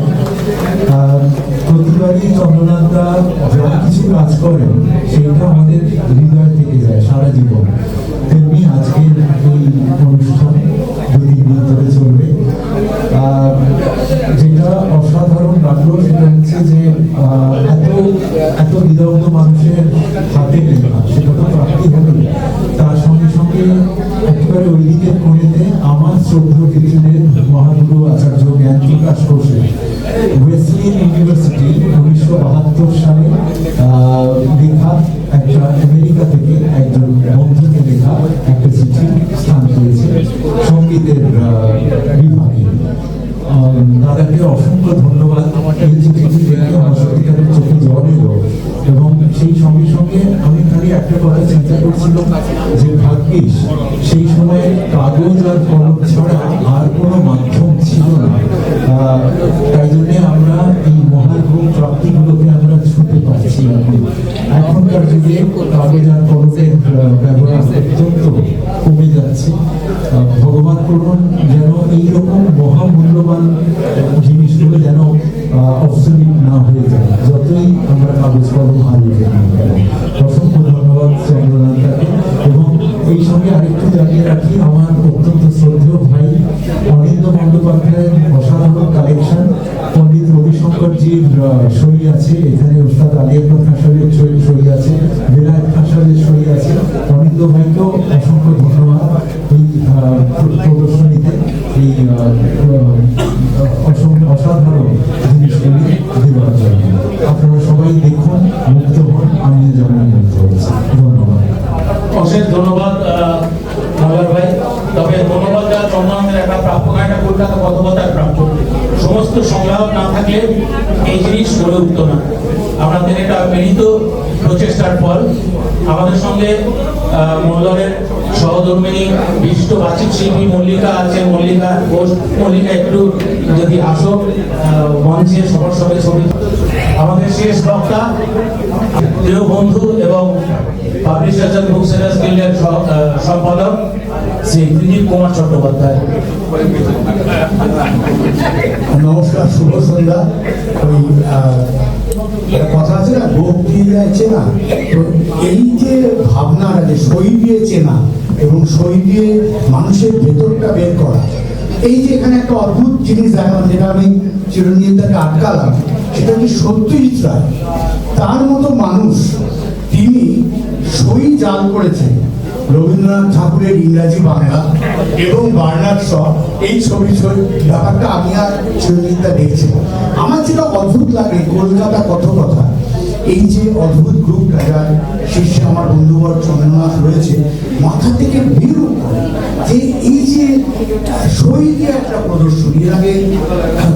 প্রতিবারই চন্দ্রনাথ দা যা কিছু কাজ করেন সেটা আমাদের হৃদয় থেকে যায় সারা জীবন। তেমনি আজকের অনুষ্ঠান 2-3 দিন ধরে চলবে। যেটা অসাধারণ লাগলো সেটা হচ্ছে যে এত বিদগ্ধ মানুষের হাতে লেখা, সেটা তো প্রাপ্তি হবে, তার সঙ্গে সঙ্গে একেবারে ওই দিকের কোণেতে আমার শ্রদ্ধেয় পৃথিবীর মহাগুরু আচার্য জ্ঞান প্রকাশ করছে ওয়েসলিয়ান ইউনিভার্সিটি 1972 সালে লেখা একটা আমেরিকা থেকে একজন বন্ধুকে লেখা একটা চিঠি স্থান পেয়েছে সঙ্গীতের বিভাগে। দাদাকে অসংখ্য ধন্যবাদ। এই চিঠিটি দেখে আমার সত্যিকারের চোখে জল এলো, এবং সেই সঙ্গে সঙ্গে আমি খালি একটা কথা চিন্তা করছিলাম যে ভাগ্যিস সেই সময়ে কাগজ আর কলম ছাড়া আর কোনো মাধ্যম ছিল না, তাই জন্যে আমরা এই মহাভোগ প্রাপ্তিগুলোকে আমরা ছুঁতে পারছি। এখনকার যুগে কাগজ আর কলমের ব্যবহার অত্যন্ত কমে যাচ্ছে। ভগবান করুন যেন এইরকম মহামূল্যবান জিনিসগুলো যেন অবসলিট না হয়ে যায়, যতই আমরা কাগজ কলম হারিয়ে যাই। অসংখ্য ধন্যবাদ চন্দ্রনাথকে। এবং এই সঙ্গে আরেকটু জানিয়ে রাখি, আমার অত্যন্ত শ্রদ্ধেয় ভাই অনিন্দ বন্দ্যোপাধ্যায়ের অসাধারণ কালেকশন, পণ্ডিত রবিশঙ্করজির সই আছে এখানে, ওস্তাদ আলী আকবর খান সাহেবের সই আছে, বেলায়েত খান সাহেবের সই আছে। অনিন্দ ভাইকেও অসংখ্য ধন্যবাদ এই প্রদর্শনীতে এই অসাধারণ জিনিসগুলি দেওয়ার জন্য। আপনারা সবাই দেখুন, মুগ্ধ হন, আমিও যেমন মুগ্ধ হয়েছি। ধন্যবাদ। অশেষ ধন্যবাদ নগর ভাই। তবে ধন্যবাদ দেওয়া চন্দ্রনাথের একটা প্রাপ্য, একটা কলকাতা কথকতার প্রাপ্য। সমস্ত সংগ্রাহক না থাকলে এই জিনিস গড়ে উঠতো না। আমাদের এটা মিলিত প্রচেষ্টার ফল। আমাদের সঙ্গে মন্ডলের সহধর্মিনী বিশিষ্ট বাচিক শিল্পী মল্লিকা আছে, মল্লিকা ঘোষ। মল্লিকা একটু যদি আসো মঞ্চে সবার সঙ্গে ছবি। আমাদের শেষ বক্তা প্রিয় বন্ধু এবং পাবলিশার্স এন্ড বুক সেলার্স গিল্ডের সম্পাদক শ্রী ত্রিদীপ কুমার চট্টোপাধ্যায়। নমস্কার, শুভ সন্ধ্যা। ওই কথা আছে না, ভোগ দিয়ে যায় চেনা, তো এই যে ভাবনাটা যে সই দিয়ে চেনা এবং সই দিয়ে মানুষের ভেতরটা বের করা, এই যে এখানে একটা অদ্ভুত জিনিস দেখালাম, যেটা আমি চিরঞ্জীবটাকে আটকালাম, সেটা কি সত্যজিৎ রায় তার মতো মানুষ, তিনি সই জাল করেছেন রবীন্দ্রনাথ ঠাকুরের ইংরাজি বাংলা এবং বার্নার্ড শ, এই ছবি ব্যাপারটা আমি আর চিরঞ্জিতটা দেখছি। আমার যেটা অদ্ভুত লাগে কলকাতা কথকথা, এই যে অদ্ভুত গ্রুপটা যার শীর্ষে আমার বন্ধুবর চন্দ্রনাথ রয়েছে, মাথা থেকে বেরো যে এই যে সই দিয়ে একটা প্রদর্শনী এর আগে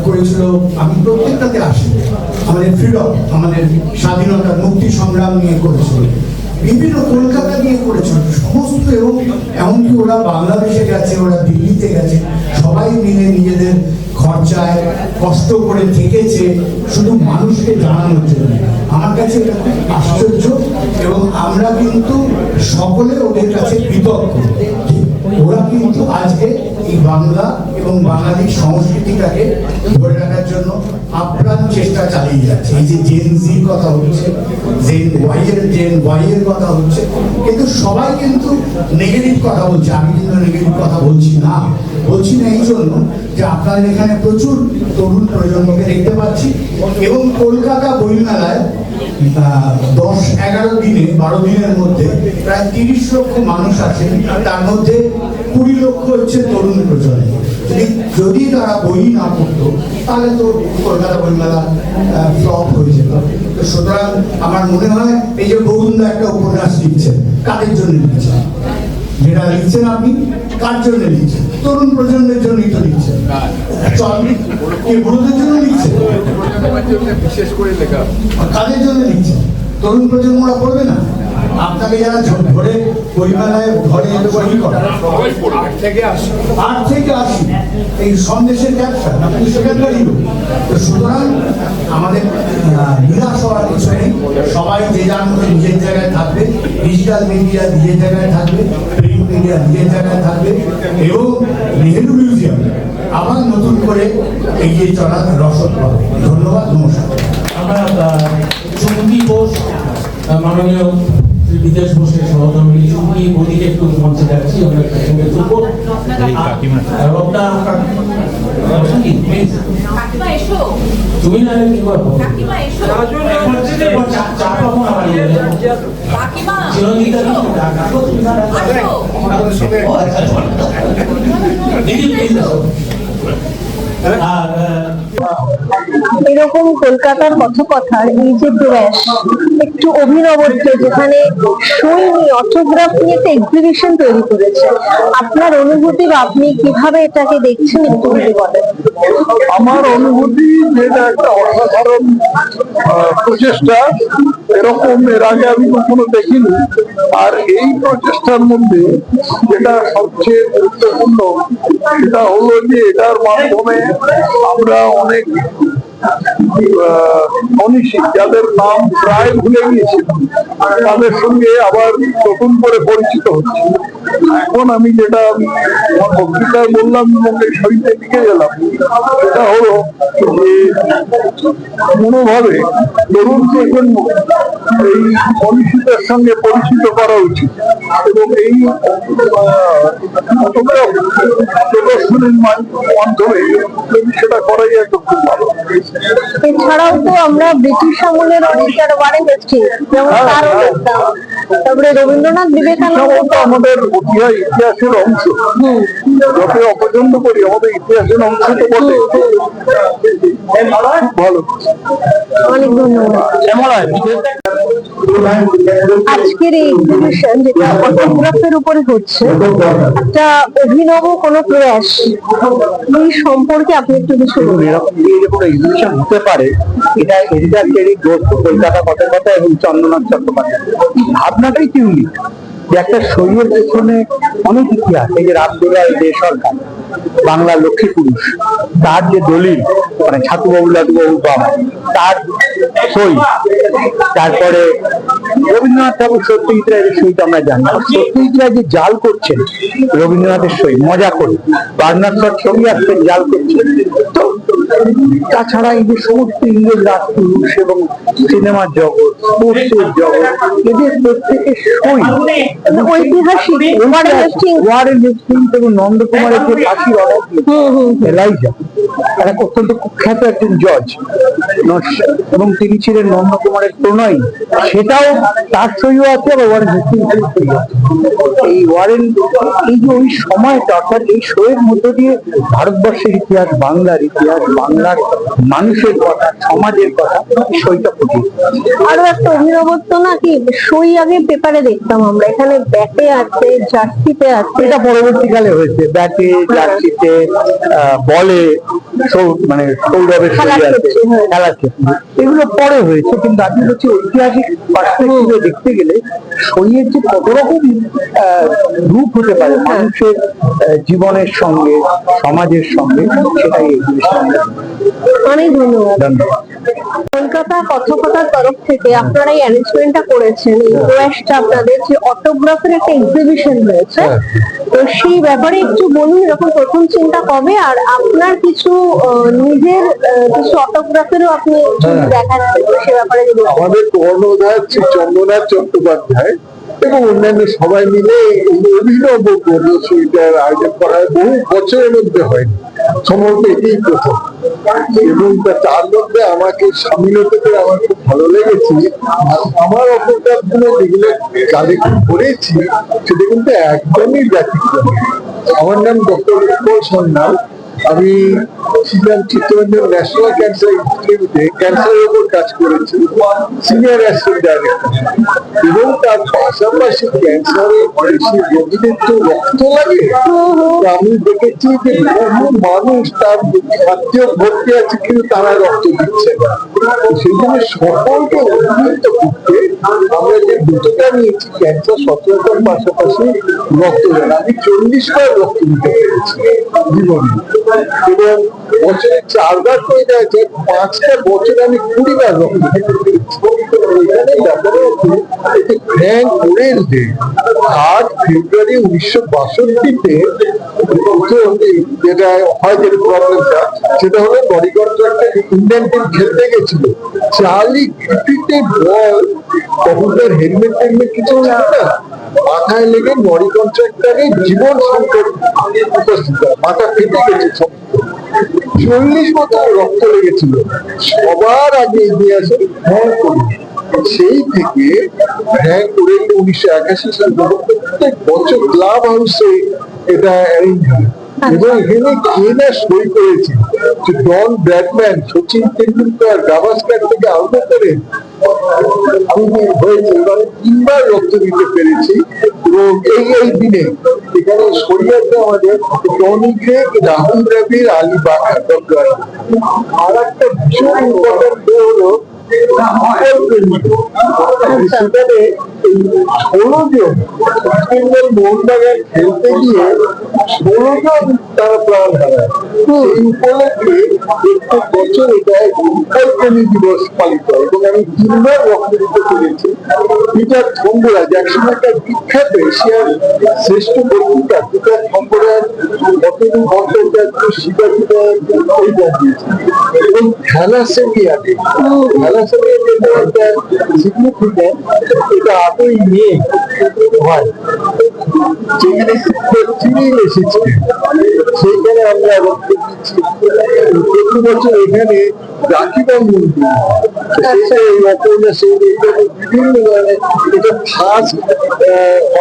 করেছিল, আমি প্রত্যেকটাতে আসি, আমাদের ফ্রিডম, আমাদের স্বাধীনতার মুক্তি সংগ্রাম নিয়ে করেছিল, বিভিন্ন কলকাতা নিয়ে করেছিল সমস্ত, এবং এমনকি ওরা বাংলাদেশে গেছে, ওরা দিল্লিতে গেছে, সবাই মিলে নিজেদের খরচায় কষ্ট করে থেকেছে শুধু মানুষকে জানানোর জন্য। আমার কাছে এটা খুব আশ্চর্য, এবং আমরা কিন্তু সকলে ওদের কাছে কৃতজ্ঞ। ওরা কিন্তু আজকে এই বাংলা এবং বাঙালি সংস্কৃতিটাকে ধরে রাখার জন্য আপ্রাণ চেষ্টা চালিয়ে যাচ্ছে। এই যে জেন জির কথা হচ্ছে, জেন ওয়াই এর কথা হচ্ছে, কিন্তু সবাই কিন্তু নেগেটিভ কথা বলছে। আমি কিন্তু নেগেটিভ কথা বলছি না এই জন্য যে আপনাদের এখানে প্রচুর তরুণ প্রজন্মকে দেখতে পাচ্ছি, এবং কলকাতা বইমেলায় 10-11 দিনে 12 দিনের মধ্যে প্রায় 30 লক্ষ মানুষ আছেন, তার মধ্যে 20 লক্ষ হচ্ছে তরুণ প্রজন্ম। যদি তারা বই না পড়তো তাহলে তো কলকাতা বইমেলা ফ্লপ হয়ে যেত। সুতরাং আমার মনে হয় এই যে গোবিন্দা একটা উপন্যাস লিখছেন, কাদের জন্য লিখছেন? যেটা লিখছেন আপনি কার জন্য লিখছেন? তরুণ প্রজন্মের জন্যই তো লিখছেন। বুড়োদের জন্য লিখছেন? বিশেষ করে লেখা কাদের জন্য লিখছেন? তরুণ প্রজন্মরা পড়বে না? আপনাকে যারা ধরে বইমেলায় ঘরে বই করে 8 থেকে 80 এই সন্দেশের ব্যবসা, আপনি সেখানকারই লোক। তো সুতরাং আমাদের নিরাশ হওয়ার কিছু নেই। সবাই যে যার মতো নিজের জায়গায় থাকবে, ডিজিটাল মিডিয়া নিজের জায়গায় থাকবে, প্রিন্ট মিডিয়া নিজের জায়গায় থাকবে, এবং নেহেরু মিউজিয়াম আবার নতুন করে এগিয়ে চলার রসদ পাবে। ধন্যবাদ, নমস্কার। আমরা সুমতি ঘোষ, মাননীয় শ্রী বিদেশ ঘোষের সহধর্মী চুমকি বদিকে একটু মঞ্চে যাচ্ছি, আমরা একটু সঙ্গে তুলবো। রবনা তুমি না কি করবো চা পাবো না বাড়ি গেলে চিরঞ্জিতা দিদি প্লিজ আর এরকম কলকাতার কথকথার এই যে প্রয়াস, একটু অভিনবত্ব, যেখানে সই নিয়ে অটোগ্রাফ নিয়ে একটা এক্সিবিশন তৈরি করেছে, আপনার অনুভূতি বা আপনি কিভাবে এটাকে দেখছেন একটু যদি বলেন। আমার অনুভূতি যেটা একটা অসাধারণ প্রচেষ্টা, এরকম এর আগে আমি কখনো দেখিনি। আর এই প্রচেষ্টার মধ্যে যেটা সবচেয়ে গুরুত্বপূর্ণ সেটা হলো যে এটার মাধ্যমে আমরা অনেক মনীষী যাদের নাম প্রায় ভুলে গিয়েছিলাম তাদের সঙ্গে আবার নতুন করে পরিচিত হচ্ছে। এখন আমি যেটা আমার বক্তৃতায় বললাম এবং এই শরীরে লিখে গেলাম, সেটা হলো যে কোনোভাবে তরুণ প্রজন্ম এই মনীষীদের সঙ্গে পরিচিত করা উচিত এবং এই ফটোগ্রাফ প্রদর্শনীর মাধ্যমে সেটা করাই একটা খুব ভালো। এছাড়াও তো আমরা ব্রিটিশ আমলের অনেক ওয়ারেন হেস্টিংস যেমন তারও দেখতাম, তারপরে রবীন্দ্রনাথ বিবেকানন্দ আমাদের ইতিহাসের অংশ, যত অপছন্দ করি আমাদের ইতিহাসের অংশ তো বটে। ভালো, অনেক ধন্যবাদ। আজকের এই এক্সিবিশন যেটা ফটোগ্রাফের উপরে হচ্ছে, একটা অভিনব কোনো প্রয়াস, এই সম্পর্কে আপনি একটু কিছু বলুন। এরকম এক্সিবিশন হতে পারে, এটা এডিটার টেরি গ্রোথ কলকাতা কথকথা এবং চন্দ্রনাথ চট্টোপাধ্যায় ভাবনাটাই কি ইউনিক, যে একটা শরীরের পেছনে অনেক ইতিহাস। এই যে রামদুলাল দে সরকার, বাংলার লক্ষ্মী পুরুষ, তার যে দলিল, মানে ছাতুবাবু লাটুবাবু বাবা, তার সই, তারপরে রবীন্দ্রনাথ ঠাকুর সত্যজিৎ রায়ের সইটা আমরা জানি, সত্যজিৎ রায় যে জাল করছেন রবীন্দ্রনাথের সই মজা করে, বার্নার্ড শট ছবি আসছেন জাল করছেন। তো তাছাড়া এই যে সমস্ত ইংরেজ রাজপুরুষ এবং সিনেমার জগৎ, স্পোর্টসের জগৎ, এদের প্রত্যেকের সই ঐতিহাসিক ওয়ারেন হেস্টিংস এবং নন্দকুমারের যে ফাঁসির এলাইজা, একটা অত্যন্ত কুখ্যাত একজন জজ, এবং তিনি ছিলেন নন্দকুমারের প্রণয়ী, সেটাও তার সইও আছে, আবার ওয়ারেন হেস্টিংসের সই আছে। এই ওয়ারেন, এই যে ওই সময়টা, অর্থাৎ এই সইয়ের মধ্য দিয়ে ভারতবর্ষের ইতিহাস, বাংলার ইতিহাস, বাংলার মানুষের কথা, সমাজের কথা সইটা ফুটিয়ে। আরো একটা অভিনবত্ব নাকি, সই আগে পেপারে দেখতাম আমরা, এখানে ব্যাটে আছে, জার্সিতে আছে। এটা পরবর্তীকালে হয়েছে, ব্যাটে, জার্সিতে, বলে, মানে সৌরভের সই আছে, খেলার ক্ষেত্রে, এগুলো পরে হয়েছে। কিন্তু আপনি হচ্ছে ঐতিহাসিক পার্সপেক্টিভে দেখতে গেলে সইয়ের যে কত রকম রূপ হতে পারে মানুষের জীবনের সঙ্গে, সমাজের সঙ্গে, সেটাই এক্সিবিশন। অনেক ধন্যবাদ। কলকাতা কথকথার তরফ থেকে আপনারা এই অ্যারেঞ্জমেন্টটা করেছেন, এই প্রয়াসটা আপনাদের, যে অটোগ্রাফের একটা এক্সিবিশন হয়েছে, তো সেই ব্যাপারে একটু বলুন, এরকম প্রথম চিন্তা কবে, আর আপনার কিছু নিজের কিছু অটোগ্রাফেরও আপনি দেখাচ্ছেন, সে ব্যাপারে যদি আমাদের কর্ণধার শ্রী চন্দ্রনাথ চট্টোপাধ্যায় এবং অন্যান্য সবাই মিলে অভিনব কর্মসূচিটার আয়োজন করা বহু বছরের মধ্যে হয়নি, সম্ভবত এটাই প্রথম। এবং তার মধ্যে আমাকে সামিল হতে পেরে আমার খুব ভালো লেগেছে। আর আমার অপরাধ গুলো যেগুলো কালেক্ট করেছি সেটা কিন্তু একদমই ব্যতিক্রম। আমার নাম ডক্টর উৎপল সান্যাল, আমি ছিলাম চিত্তরঞ্জন ন্যাশনাল ক্যান্সার ইনস্টিটিউটে ক্যান্সারের উপর কাজ করেছি, সিনিয়র অ্যাসিস্ট্যান্ট ডাইরেক্টর। এবং তার পাশাপাশি ক্যান্সারের বেশি রোগীদের তো রক্ত লাগে, আমি দেখেছি যে বহু মানুষ তার খাদ্য ভর্তি আছে কিন্তু তারা রক্ত দিচ্ছে না। সেই জন্য সকলকে উদ্বুদ্ধ করতে আমরা যে দুটোটা নিয়েছি, ক্যান্সার সচেতনতার পাশাপাশি রক্তদান। আমি 40 বার রক্ত দিতে পেরেছি জীবনে, এবং বছরে 4 বার করে যাচ্ছে, 5টা বছরে আমি 20 বার রক্ত দিতে পেরেছি। এখানে ব্যাপারে ফ্র্যাঙ্ক ওরেল ডে 8 ফেব্রুয়ারি 1962-তে যেটা হয় যে প্রবলেমটা সেটা হলো বডি কন্ট্রাক্টে ইন্ডিয়ান টিম খেলতে গেছিল, চার্লি গ্রিফিথে বল তখন তার হেলমেট টেলমেট কিছু ছিল না, মাথায় লেগে বডি কন্ট্রাক্টরে জীবন সংকট উপস্থিত হয়, মাথা ফেটে গেছে, 40 মতো রক্ত লেগেছিল। সবার আগে এগিয়ে আসে হ্যাঁ করি, সেই থেকে হ্যাঁ করে 1981 সাল প্রত্যেক বছর ক্লাব হাউসে এটা অ্যারেঞ্জ হয় এবং এখানে কে না সই করেছে, ডন ব্র্যাডম্যান, সচিন তেন্ডুলকার, গাভাস্কার থেকে আরম্ভ করে আমি হয়েছে এবারে 3বার রক্ত দিতে পেরেছি। এবং এই দিনে এখানে শরীয়তে আমাদের টনি ক্রেগ, রাহুল দ্রাবিড়, আলী বাকার, ডক্টর আর একটা ভীষণ ইম্পর্টেন্ট হলো সেখানে 16 জন মোহনবাগান খেলতে গিয়ে 16 জন তারা প্রাণ হারায়। এই উপলক্ষে প্রত্যেক বছর এটা কর্মী দিবস পালিত হয় এবং আমি 3বার রক্ত দিতে পেরেছি। পিটার থম্বরাজ একসময়কার বিখ্যাত এশিয়ার শ্রেষ্ঠ বক্তৃতা পিটার থম্বরাজ কতদিন ভট্টাচার্য শিকারিত এই জানিয়েছে এবং থ্যালাসেমিয়াতে একটা সিগনিফিক্যান্ট, এটা 8ই মে হয় যেখানে চিনিল এসেছে, সেইখানে আমরা রক্ত দিচ্ছি। প্রতি বছর এখানে রাখি বন্ধন এই অপর্ণা সেই বিভিন্ন ধরনের এটা ফার্স্ট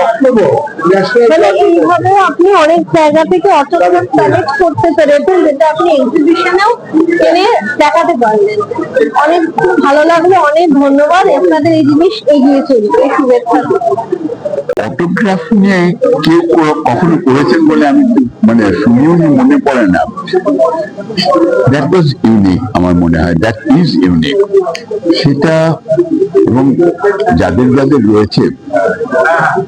অক্টোবর ন্যাশনাল। এইভাবে আপনি অনেক জায়গা থেকে অটোগ্রাফ কালেক্ট করতে পেরেছেন, যেটা আপনি এক্সিবিশনেও এনে দেখাতে পারলেন। অনেক খুব ভালো লাগলো, অনেক ধন্যবাদ। আপনাদের এই জিনিস এগিয়ে চলবে, শুভেচ্ছা। অটোগ্রাফ নিয়ে কেউ কখনো করেছেন বলে আমি মানে শুনিও মনে পড়ে না। দ্যাট ওয়াজ ইউনিক, আমার মনে হয় দ্যাট ইজ ইউনিক। সেটা এবং যাদের যাদের রয়েছে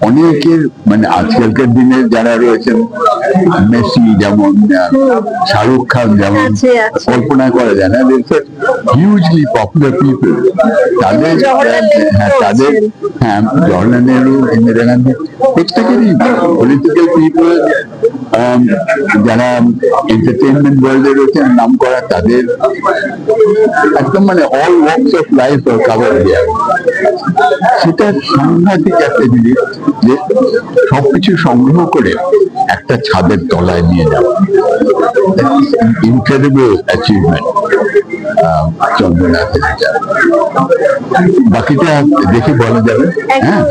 অনেকের মানে আজকালকার দিনে যারা রয়েছেন, মেসি যেমন, শাহরুখ খান যেমন, কল্পনা করা যায় না, হিউজলি পপুলার পিপল, তাদের জওহরলাল নেহরু, ইন্দিরা গান্ধী, প্রত্যেকেরই পলিটিক্যাল পিপল, যারা এন্টারটেনমেন্ট ওয়ার্ল্ডে রয়েছেন নাম করা, তাদের একদম মানে all works of life cover দেওয়া। সেটা সাংঘাতিক একটা জিনিস যে সবকিছু সংগ্রহ করে একটা ছাদের তলায় নিয়ে যাওয়া, ইনক্রেডিবল অ্যাচিভমেন্ট চন্দ্রনাথের। বাকিটা দেখে বলা যাবে। হ্যাঁ,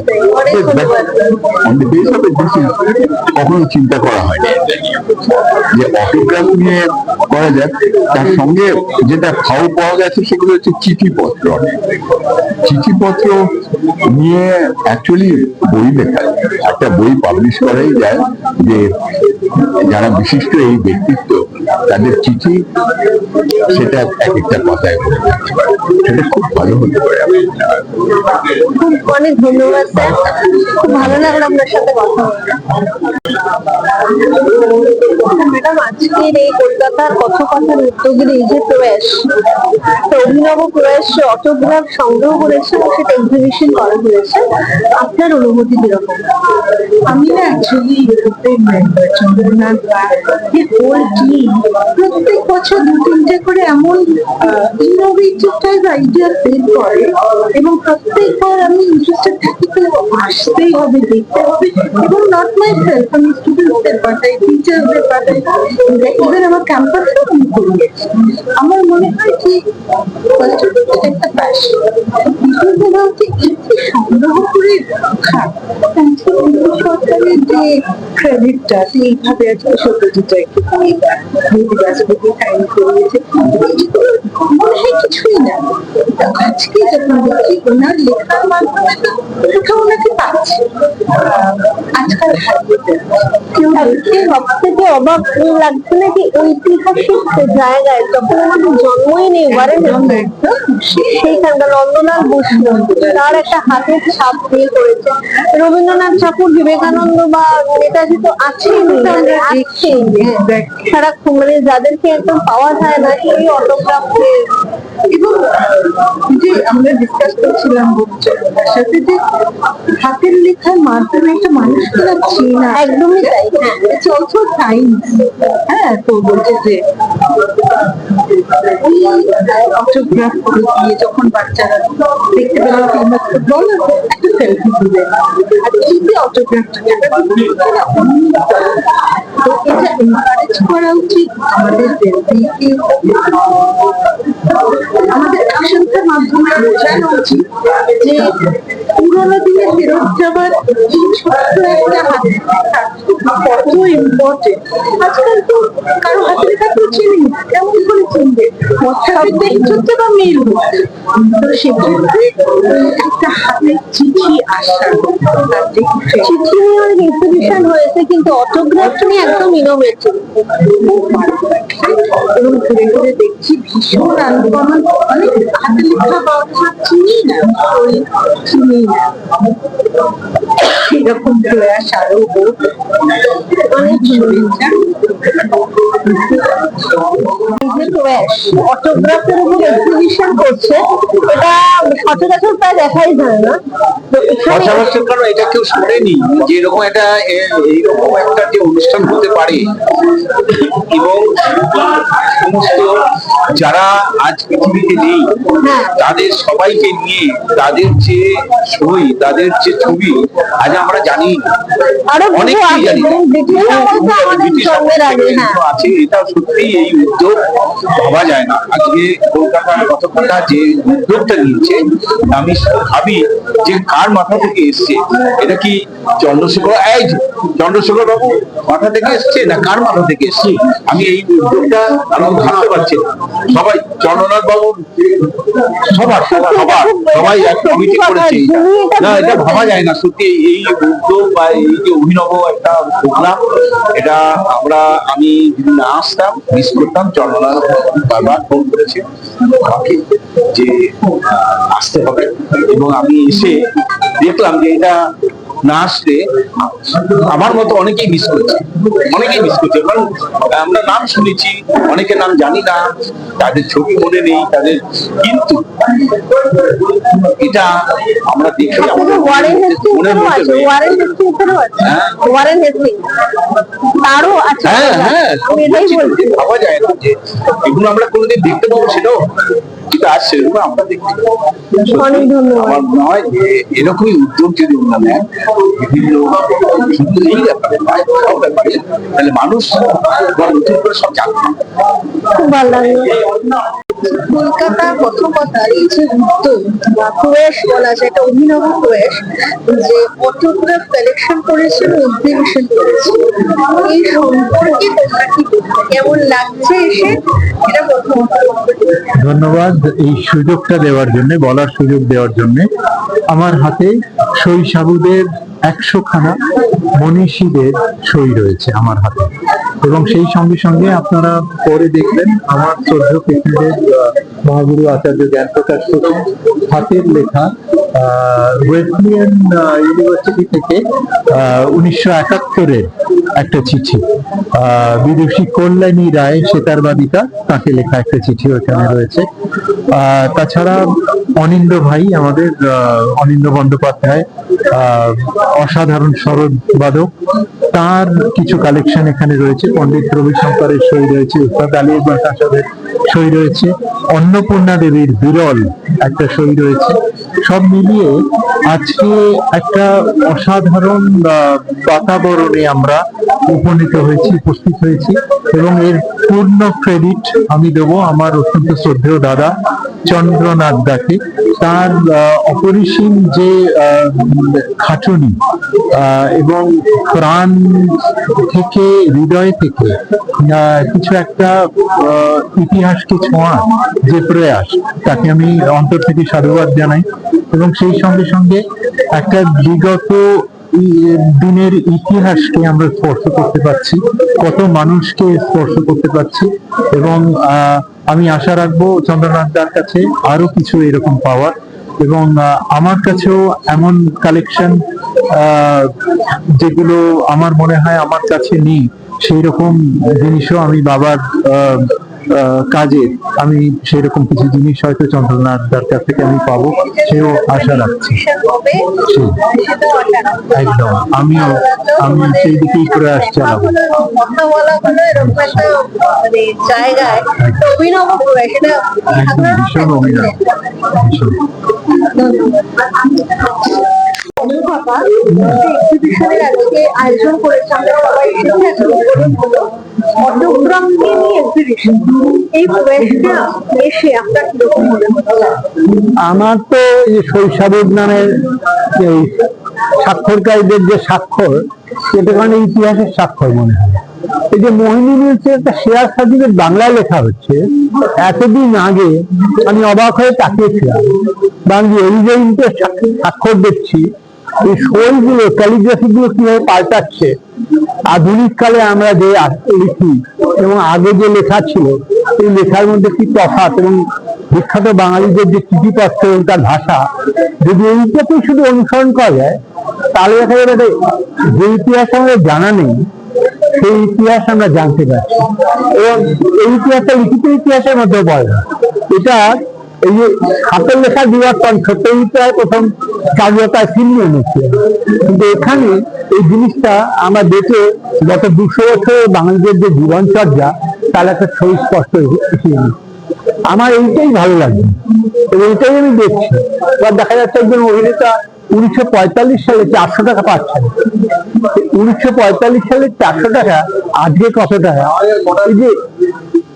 কখনো চিন্তা করা হয়নি যে অটোগ্রাফ নিয়ে করা যাক। তার সঙ্গে যেটা ফাও পাওয়া গেছে সেগুলো হচ্ছে চিঠিপত্র। চিঠিপত্র নিয়ে অ্যাকচুয়ালি বই লেখা, একটা বই পাবলিশ করাই যায় যে যারা বিশিষ্ট এই ব্যক্তিত্ব তাদের চিঠি, সেটা এক একটা কথায় বলে থাকতে পারে, সেটা খুব ভালো হতে পারে। খুব অনেক ধন্যবাদ স্যার, খুব ভালো লাগলো আপনার সাথে কথা বলে। ম্যাডাম, আজকের এই কলকাতার কথোপকথন উদ্যোগের এই যে প্রয়াস, অভিনব প্রয়াস, অটোগ্রাফ সংগ্রহ করেছে এবং সেটা এক্সিবিশন করা হয়েছে, আপনার অনুভূতি কিরকম? আমি না actually member Chandranath whole team প্রত্যেক বছর 2-3টে করে এমন ইনোভেটিভ টাইপ আইডিয়া সেট করে এবং প্রত্যেকবার আমি ইন্টারেস্টেড থাকি তো আসতেই হবে, দেখতে হবে। এবং নট মাই সেলফ, আমি স্টুডেন্টদের পাঠাই, টিচারদের পাঠাই, ইভেন আমার ক্যাম্পাসে আমি করে গেছি। আমার মনে হয় যে একটা প্যাশন সংগ্রহ করে রাখা, সরকারের যে ক্রেডিটটা এইভাবে আজকে সত্যজিৎটা একটু মনে হয় কিছুই না। আজকে যখন দেখি ওনার লেখার মাধ্যমে তো লেখা ওনাকে পাচ্ছে আজকাল হারিয়ে কেউ দেখে সব থেকে অবাক লাগছে না যে ঐতিহাসিক জায়গায় যখন আমাদের জন্মই নেই সেইখানকার নন্দলাল বসু তার একটা হাতের ছাপ দিয়ে করেছে। রবীন্দ্রনাথ ঠাকুর, বিবেকানন্দ বা নেতাজি তো আছেই, সারাক্ষণ মানে যাদেরকে একদম পাওয়া যায় না সেই অটোগ্রাফে এবং যে আমরা ডিসকাস করছিলাম তার সাথে যে হাতের লেখার মাধ্যমে একটা মানুষকে না চেনা, একদমই তাই। It's also science. হ্যাঁ, তো বলছে যে ওই অটোগ্রাফ করে দিয়ে যখন বাচ্চারা দেখতে পেল ফেমাস ফুটবলার, একটা সেলফি তুলে, আর এই যে অটোগ্রাফটা তো এটা এনকারেজ করা উচিত আমাদের ব্যক্তিকে, আমাদের অ্যাকশনটার মাধ্যমে বোঝানো উচিত যে পুরোনো দিনে ফেরত যাবার এই ছোট্ট একটা হাতের লেখা কত ইম্পর্টেন্ট। আজকাল তো কারো হাতের লেখা কেউ চিনি না, কেমন করে চিনবে? ছোট্ট বা মেল হচ্ছে, তো সেক্ষেত্রে একটা হাতের চিঠি আসা, চিঠি নিয়ে অনেক এক্সিবিশন হয়েছে, কিন্তু অটোগ্রাফ নিয়ে একদম ইনোভেটিভ। এবং ঘুরে ঘুরে দেখছি ভীষণ আনকমন অনেক হাতের লেখা বাবা চিনি না, চিনি না, এরকম প্রয়াস আরো হোক। অনেক শুভেচ্ছা। অটোগ্রাফের উপর এক্সিবিশন করছে, এটা সচরাচর প্রায় দেখাই যায় না। তো এখানে সচরাচর কারণ এটা কেউ শোনেনি যে এরকম একটা এইরকম একটা যে অনুষ্ঠান হতে পারে, এবং সমস্ত যারা আজ পৃথিবীতে নেই তাদের সবাইকে নিয়ে তাদের যে সই, তাদের যে ছবি আজ আমরা জানি আরো অনেকেই জানি না। ব্রিটিশ আমল তো আমাদের জন্মের আগে। হ্যাঁ, আছে, এটা সত্যি এই উদ্যোগ ভাবা যায় না। আজকে কলকাতার গতকালটা যে উদ্যোগটা নিয়েছে, আমি ভাবি যে কার মাথা থেকে এসছে, এটা কি চন্দ্রশেখর বাবু মাথা থেকে এসছে না কার মাথা থেকে এসছে? আমি এই উদ্যোগটা আমি ভাবতে পারছি না। সবাই চন্দ্রনাথ বাবু সবাই এক কমিটি করেছে, না এটা ভাবা যায় না। সত্যি এই উদ্যোগ বা এই যে অভিনব একটা প্রোগ্রাম, এটা আমি যদি না আসতাম মিস করতাম। চন্দ্রনাথ বারবার ফোন করেছে আমাকে যে আসতে হবে, এবং আমি এসে দেখলাম যে এটা না আসলে আমার মতো অনেকেই মিস করছে, কারণ আমরা নাম শুনেছি, অনেকের নাম জানি না, তাদের ছবি মনে নেই তাদের, কিন্তু এটা আমরা দেখে আমাদের ওয়ারেন হেস্টিংসেরও আছে, ওয়ারেন হেস্টিংসেরও আছে, ওয়ারেন হেস্টিংস তারও আছে। হ্যাঁ, আমি এটাই বলছি, ভাবা যায় না যে এগুলো আমরা কোনোদিন দেখতে পাবো, সেটাও কিন্তু আজ সেগুলো আমরা দেখতে পাবো। অনেক ধন্যবাদ। আমার মনে হয় যে এরকমই উদ্যোগ যদি ওরা নেয় বিভিন্ন শুধু এই ব্যাপারে নয়, সব ব্যাপারে, তাহলে মানুষ নতুন করে সব জানবে। খুব ভালো লাগলো। কলকাতা কথকতার এই যে উদ্যোগ বা প্রয়াস বলা যায়, একটা অভিনব প্রয়াস, যে অটোগ্রাফ কালেকশন করেছিল, এক্সিবিশন করেছিল, এই সম্পর্কে তোমরা কি বলছো? কেমন লাগছে এসে? এটা প্রথমত। ধন্যবাদ এই সুযোগটা দেওয়ার জন্য, বলার সুযোগ দেওয়ার জন্য। আমার হাতে শৈশাবুদের 100খানা মনীষীদের সই রয়েছে আমার হাতে, এবং সেই সঙ্গে সঙ্গে আপনারা পরে দেখবেন আমার শ্রদ্ধেয় পৃথিবীর মহাগুরু আচার্য জ্ঞানপ্রকাশ বসুর হাতের লেখা ওয়েসলিয়ান ইউনিভার্সিটি থেকে 1971-এর একটা চিঠি, বিদুষী কল্যাণী রায় সেতারবাদিকা, তাকে লেখা একটা চিঠি ওখানে রয়েছে। তাছাড়া অনিন্দ ভাই, আমাদের অনিন্দ বন্দ্যোপাধ্যায়, অসাধারণ সরোদ বাদক, তার কিছু কালেকশন এখানে রয়েছে। পণ্ডিত রবিশঙ্করের সই রয়েছে, উস্তাদ আলী আকবর কাসাদের সই রয়েছে, অন্নপূর্ণা দেবীর বিরল একটা সই রয়েছে। সব মিলিয়ে আজকে একটা অসাধারণ বাতাবরণে আমরা উপনীত হয়েছি, উপস্থিত হয়েছি, এবং এর পূর্ণ ক্রেডিট আমি দেবো আমার অত্যন্ত শ্রদ্ধেয় দাদা চন্দ্রনাথ দাকে। তার অপরিসীম যে খাটুনি এবং প্রাণ থেকে, হৃদয় থেকে কিছু একটা ইতিহাসকে ছোঁয়া যে প্রয়াস, তাকে আমি অন্তর থেকে সাধুবাদ জানাই। এবং সেই সঙ্গে সঙ্গে একটা বিগত দিনের ইতিহাসকে আমরা স্পর্শ করতে পারছি, কত মানুষকে স্পর্শ করতে পারছি, এবং আমি আশা রাখবো চন্দ্রনাথ দার কাছে আরো কিছু এরকম পাওয়ার, এবং আমার কাছেও এমন কালেকশন যেগুলো আমার মনে হয় আমার কাছে নেই, সেই রকম জিনিসও আমি বাবার কাজে আমি সেরকম কিছু জিনিস হয়তো চন্দ্রনাথদার কাছ থেকে আমি পাবো, সেও আশা রাখছি। একদম আমিও সেই দিকেই প্রয়াস চালাবো। কথা বলা হলো এরকম একটা মানে জায়গায় অভিনব প্রয়াস, এটা একদম ভীষণ অভিনব, ভীষণ। এক্সিবিশনের আজকে আয়োজন করেছে, আমরা সবাই অটোগ্রাফ নিয়ে এক্সিবিশন, এই প্রয়াসটা এসে আপনার কিরকম মনে হচ্ছে? আমার তো এই শৈশবের নামের এই স্বাক্ষরকারীদের যে স্বাক্ষর, সেটা মানে ইতিহাসের স্বাক্ষর মনে হয়। এই যে মোহিনী মিলসের একটা শেয়ার সার্টিফিকেট বাংলায় লেখা হচ্ছে, এতদিন আগে আমি অবাক হয়ে তাকিয়েছিলাম। বাংলা অরিজিনালকে স্বাক্ষর দেখছি, এই সইগুলো ক্যালিগ্রাফি গুলো কিভাবে পাল্টাচ্ছে। আধুনিক কালে আমরা যে লিখি এবং আগে যে লেখা ছিল, এই লেখার মধ্যে কি তফাৎ, এবং বিখ্যাত বাঙালিদের যে চিঠিপত্র এবং তার ভাষা, যদি এইটাকেই শুধু অনুসরণ করা যায়, তাহলে দেখা যাবে যে ইতিহাস আমাদের জানা নেই, সেই ইতিহাস আমরা জানতে পারছি। এবং এই ইতিহাসটা লিখিত ইতিহাসের মধ্যে পড়ে না। এটা এই যে হাতের লেখা বিরাট কণ্ঠ, প্রায় প্রথম স্বাধীনতায় ফিরিয়ে এনেছে, কিন্তু এখানে এই জিনিসটা আমরা দেখে গত 200 বছরে বাঙালিদের যে জীবনচর্যা, তার একটা ছবি স্পষ্ট এসে আমার এইটাই ভালো লাগে এবং এটাই আমি দেখছি। এবার দেখা যাচ্ছে একজন অভিনেতা 1945 সালে 400 টাকা পাচ্ছেন। 1945 সালে 400 টাকা আজকে কত টাকা?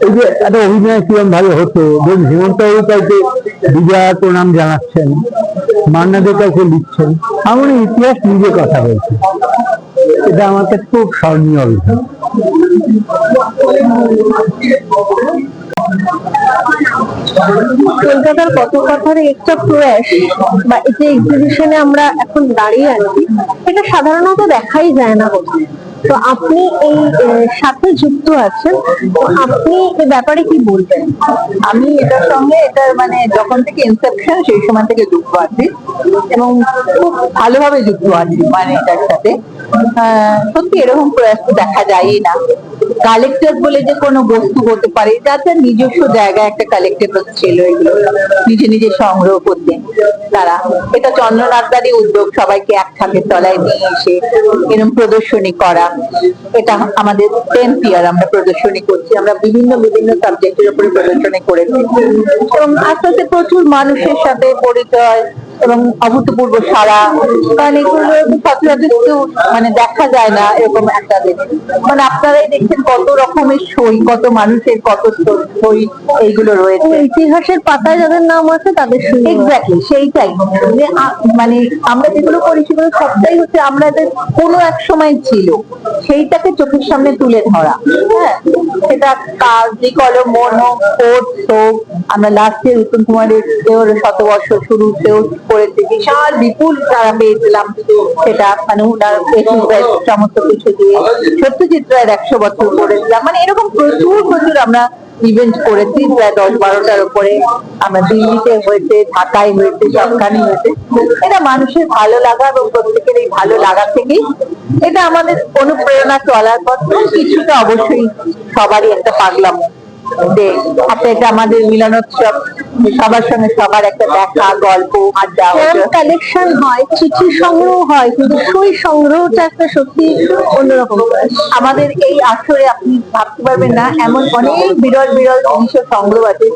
এই যে একটা অভিনয় কিরম ভাবে হতো, ধরুন হেমন্ত বাবু কাউকে বিজয় প্রণাম জানাচ্ছেন, মান্না দে কাউকে লিখছেন, আমার ইতিহাস নিজে কথা বলছে। এটা আমার কাছে খুব স্মরণীয় অভিজ্ঞতা। কলকাতার কত কথার একটা প্রয়াস বা এই যে এক্সিবিশনে আমরা এখন দাঁড়িয়ে আছি, এটা সাধারণত দেখাই যায় না কোথাও। তো আপনি এই সাথে যুক্ত আছেন, তো আপনি এ ব্যাপারে কি বলবেন? আমি এটার সঙ্গে এটার মানে যখন থেকে ইনসেপশন সেই সময় থেকে যুক্ত আছি এবং খুব ভালোভাবে যুক্ত আছি মানে এটার সাথে। সত্যি এরকম প্রয়াস তো দেখা যায়ই না। কালেক্টর বলে যে কোনো বস্তু হতে পারে, যাতে নিজস্ব জায়গায় একটা কালেক্টেবল ছিল, এগুলো নিজে নিজে সংগ্রহ করতেন তারা। এটা চন্দ্রনাথদারই উদ্যোগ, সবাইকে এক ছাদের তলায় নিয়ে এসে এরকম প্রদর্শনী করা। এটা আমাদের 10th ইয়ার আমরা প্রদর্শনী করছি, আমরা বিভিন্ন বিভিন্ন সাবজেক্টের উপরে প্রদর্শনী করেছি এবং আস্তে আস্তে প্রচুর মানুষের সাথে পরিচয় এবং অভূতপূর্ব সারা, কারণ এগুলো সচরাচর মানে দেখা যায় না এরকম একটা জিনিস। মানে আপনারাই দেখছেন কত রকমের সই, কত মানুষের কত সই এইগুলো রয়েছে। ইতিহাসের পাতায় যাদের নাম আছে তাদের সঙ্গে এক্স্যাক্টলি সেইটাই, মানে আমরা যেগুলো করি সেগুলো সবটাই হচ্ছে আমাদের কোনো এক সময় ছিল, সেইটাকে চোখের সামনে তুলে ধরা। হ্যাঁ, সেটা কাগজি কলম মন হোক, কোর্স হোক, আমরা লাস্টে উত্তম কুমারের শতবর্ষ শুরুতেও করেছি, বিশাল বিপুল তারা পেয়েছিলাম সেটা, মানে উনার সমস্ত কিছু দিয়ে। সত্যজিৎ রায়ের 100 বছর করেছিলাম, মানে এরকম প্রচুর আমরা ইভেন্ট করেছি, প্রায় 10-12টার উপরে। আমরা দিল্লিতে হয়েছে, ঢাকায় হয়েছে, সবখানে হয়েছে। এটা মানুষের ভালো লাগা এবং প্রত্যেকের এই ভালো লাগা থেকেই এটা আমাদের অনুপ্রেরণা চলার পথ। কিছুটা অবশ্যই সবারই একটা পাগলাম যে হাতে এটা আমাদের মিলনোৎসব, সবার সঙ্গে সবার একটা দেখা, গল্প, আড্ডা। কালেকশন হয়, চিঠি সংগ্রহ হয়, কিন্তু সই সংগ্রহটা একটা সত্যি অন্যরকম। আমাদের এই আসরে আপনি ভাবতে পারবেন না, এমন অনেক বিরল বিরল জিনিসের সংগ্রহ আছে।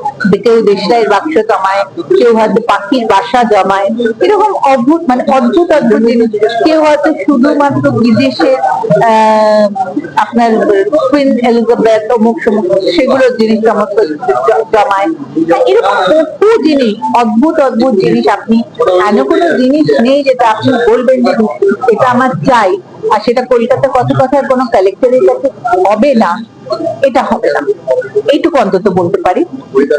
কেউ দেশলাইয়ের বাক্স জমায়, কেউ হয়তো পাখির বাসা জমায়, এরকম অদ্ভুত মানে অদ্ভুত জিনিস। কেউ হয়তো শুধুমাত্র বিদেশে আপনার কুইন এলিজাবেথ অমুক সমুক সেগুলো জিনিস সমস্ত জমায়। এরকম বহু জিনিস, অদ্ভুত জিনিস। আপনি এমন কোনো জিনিস নেই যেটা আপনি বলবেন যে এটা আমার চাই, আর সেটা কলকাতার কত কথার কোনো কালেক্টরের কাছে হবে না, এটা হবে না, এইটুকু অন্তত বলতে পারি।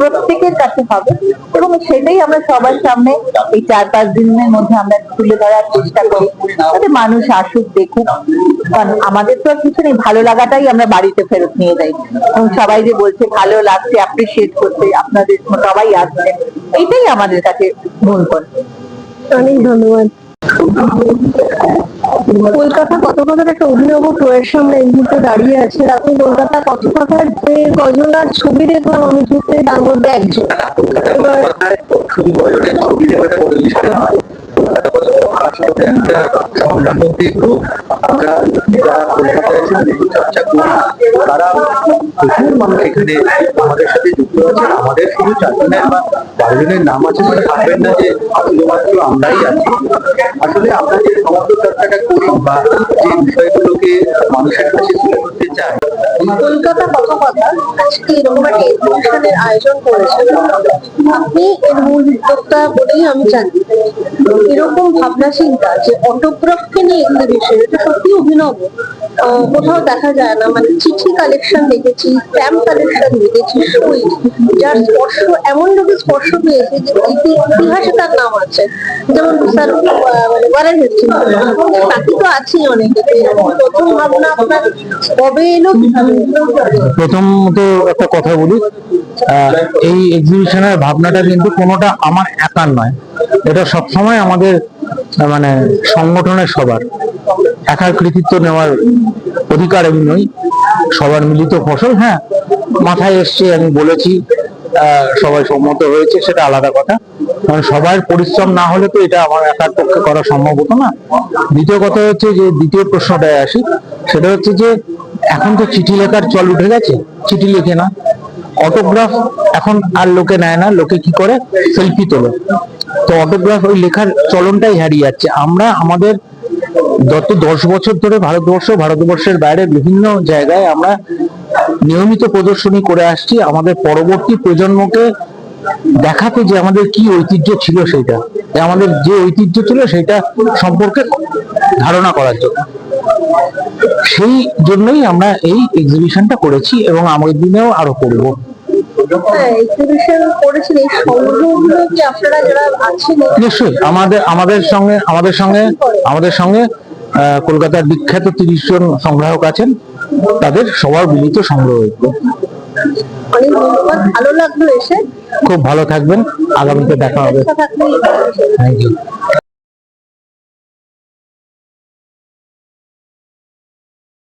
প্রত্যেকের কাছে হবে এবং সেটাই আমরা সবার সামনে এই 4-5 দিনের মধ্যে আমরা তুলে ধরার চেষ্টা করি, যাতে মানুষ আসুক, দেখুক। কারণ আমাদের তো আর কিছু নেই, ভালো লাগাটাই আমরা বাড়িতে ফেরত নিয়ে যাই এবং সবাই যে বলছে ভালো লাগছে, অ্যাপ্রিসিয়েট করতে, আপনাদের সবাই আসছেন, এইটাই আমাদের কাছে মূল কথা। অনেক ধন্যবাদ। কলকাতা কথকথার একটা অভিনব প্রয়ের সামনে এই মুহূর্তে দাঁড়িয়ে আছে। আপনি কলকাতা কথকথার যে গজলার ছবি দেখলাম আমি ঢুকতে, তার মধ্যে একজন এবার শুধু গজলের ছবি দেখে কোনো বিষয় নয়, কলকাতা কথকথার সাথে একটা সংগ্রামী গ্রুপ। আমরা যারা কলকাতায় এসে লেখক চর্চা করি তারা প্রচুর মানুষ এখানে আমাদের সাথে যুক্ত আছে। আমাদের শুধু 4 জনের বা 12 জনের নাম আছে সেটা ভাববেন না যে শুধুমাত্র আমরাই আছি। আসলে আমরা যে সমস্ত চর্চাটা করি বা যে বিষয়গুলোকে মানুষের কাছে তুলে ধরতে চাই, কলকাতা কথকথা আজকে এরকম একটা এক্সিবিশনের আয়োজন করেছেন। আপনি এর মূল উদ্যোক্তা বলেই আমি জানি। এরকম ভাবনা চিন্তা যে অটোগ্রাফকে নিয়ে এক্সিবিশন, এটা সত্যি অভিনব। কোথাও দেখা যায় না। মানে চিঠি কালেকশন দেখেছি, স্ট্যাম্প কালেকশন দেখেছি, সই যার স্পর্শ এমন লোকের স্পর্শ পেয়েছে যে ইতিহাসে তার নাম আছে, যেমন স্যার মানে ওয়ারেন হেস্টিংস। বাকি তো আছেই অনেকে। এরকম প্রথম ভাবনা আপনার কবে এলো, কিভাবে এলো? প্রথমত একটা কথা বলি, এই এক্সিবিশনের ভাবনাটা কিন্তু কোনোটা আমার একার নয়, এটা সবসময় আমাদের মানে সংগঠনের সবার। একার কৃতিত্ব নেওয়ার অধিকার আমি নই, সবার মিলিত ফসল। হ্যাঁ, মাথায় এসছে, আমি বলেছি, সবাই সম্মত হয়েছে, সেটা আলাদা কথা। কারণ সবার পরিশ্রম না হলে তো এটা আমার একার পক্ষে করা সম্ভব হতো না। দ্বিতীয় কথা হচ্ছে যে, দ্বিতীয় প্রশ্নটায় আসি, সেটা হচ্ছে যে এখন তো চিঠি লেখার চল উঠে গেছে, চিঠি লেখে না, অটোগ্রাফ এখন আর লোকে নেয় না, লোকে কি করে সেলফি তোলে। তো অটোগ্রাফ ওই লেখার চলনটাই হারিয়ে যাচ্ছে। আমরা আমাদের গত 10 বছর ধরে ভারতবর্ষের বাইরে বিভিন্ন জায়গায় আমরা নিয়মিত প্রদর্শনী করে আসছি, আমাদের পরবর্তী প্রজন্মকে দেখাতে যে আমাদের কি ঐতিহ্য ছিল, সেটা আমাদের যে ঐতিহ্য ছিল সেটা সম্পর্কে ধারণা করার জন্য। সেই জন্যই আমরা এই এক্সিবিশনটা করেছি এবং আগামী দিনেও আরো করবো। হ্যাঁ, এক্সিবিশন করেছেন, এই সংগ্রহগুলো কি আপনারা যারা আছেন? নিশ্চয়ই আমাদের সঙ্গে কলকাতার বিখ্যাত 30 জন সংগ্রাহক আছেন, তাদের সবার মিলিত সংগ্রহ। অনেক ধন্যবাদ, ভালো লাগলো এসে। খুব ভালো থাকবেন, আগামীতে দেখা হবে। থাকলে থ্যাংক ইউ।